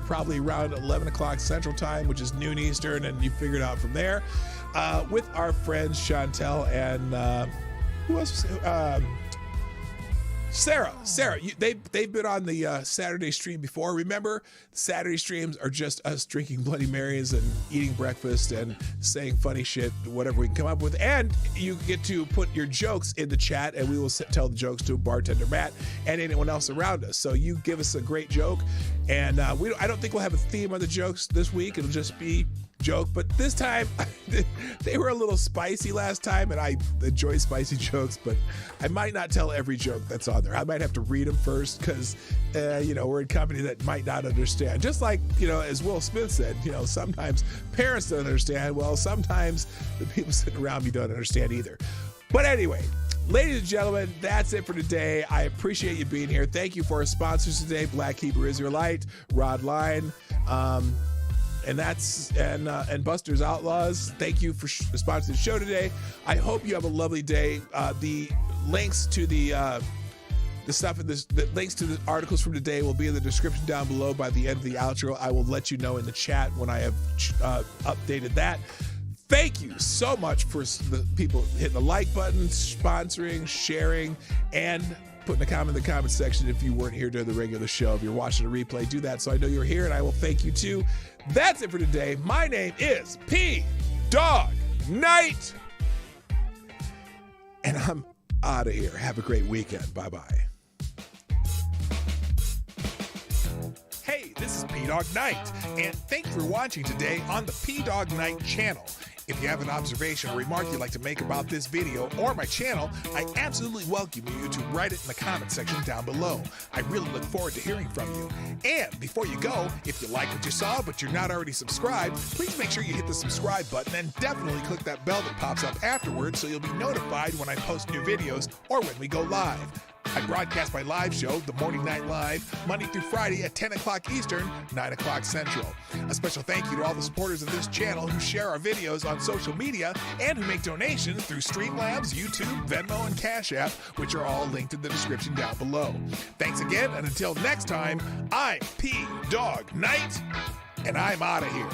probably around 11 o'clock Central Time, which is noon Eastern, and you figure it out from there, with our friends Chantel and who else? Sarah, they've been on the Saturday stream before. Remember, Saturday streams are just us drinking Bloody Marys and eating breakfast and saying funny shit, whatever we can come up with. And you get to put your jokes in the chat, and we will tell the jokes to bartender Matt and anyone else around us. So you give us a great joke, and I don't think we'll have a theme on the jokes this week. It'll just be joke, but this time they were a little spicy last time, and I enjoy spicy jokes, but I might not tell every joke that's on there. I might have to read them first because we're in company that might not understand. Just like, as Will Smith said, sometimes parents don't understand. Well, sometimes the people sitting around me don't understand either. But anyway, ladies and gentlemen, that's it for today. I appreciate you being here. Thank you for our sponsors today, Black Hebrew Israelite, Rod Line, and Buster's Outlaws. Thank you for sponsoring the show today. I hope you have a lovely day. The links to the links to the articles from today will be in the description down below. By the end of the outro, I will let you know in the chat when I have updated that. Thank you so much for the people hitting the like button, sponsoring, sharing, and putting a comment in the comment section if you weren't here during the regular show. If you're watching a replay, do that so I know you're here, and I will thank you too. That's it for today. My name is Dawg Knight, and I'm out of here. Have a great weekend. Bye-bye. Hey, this is Dawg Knight, and thank you for watching today on the PDawgKnight Channel. If you have an observation or remark you'd like to make about this video or my channel, I absolutely welcome you to write it in the comment section down below. I really look forward to hearing from you. And before you go, if you like what you saw but you're not already subscribed, please make sure you hit the subscribe button and definitely click that bell that pops up afterwards so you'll be notified when I post new videos or when we go live. I broadcast my live show, The Morning Night Live, Monday through Friday at 10 o'clock Eastern, 9 o'clock Central. A special thank you to all the supporters of this channel who share our videos on social media and who make donations through Streamlabs, YouTube, Venmo, and Cashapp, which are all linked in the description down below. Thanks again, and until next time, I'm Dawg Knight, and I'm out of here.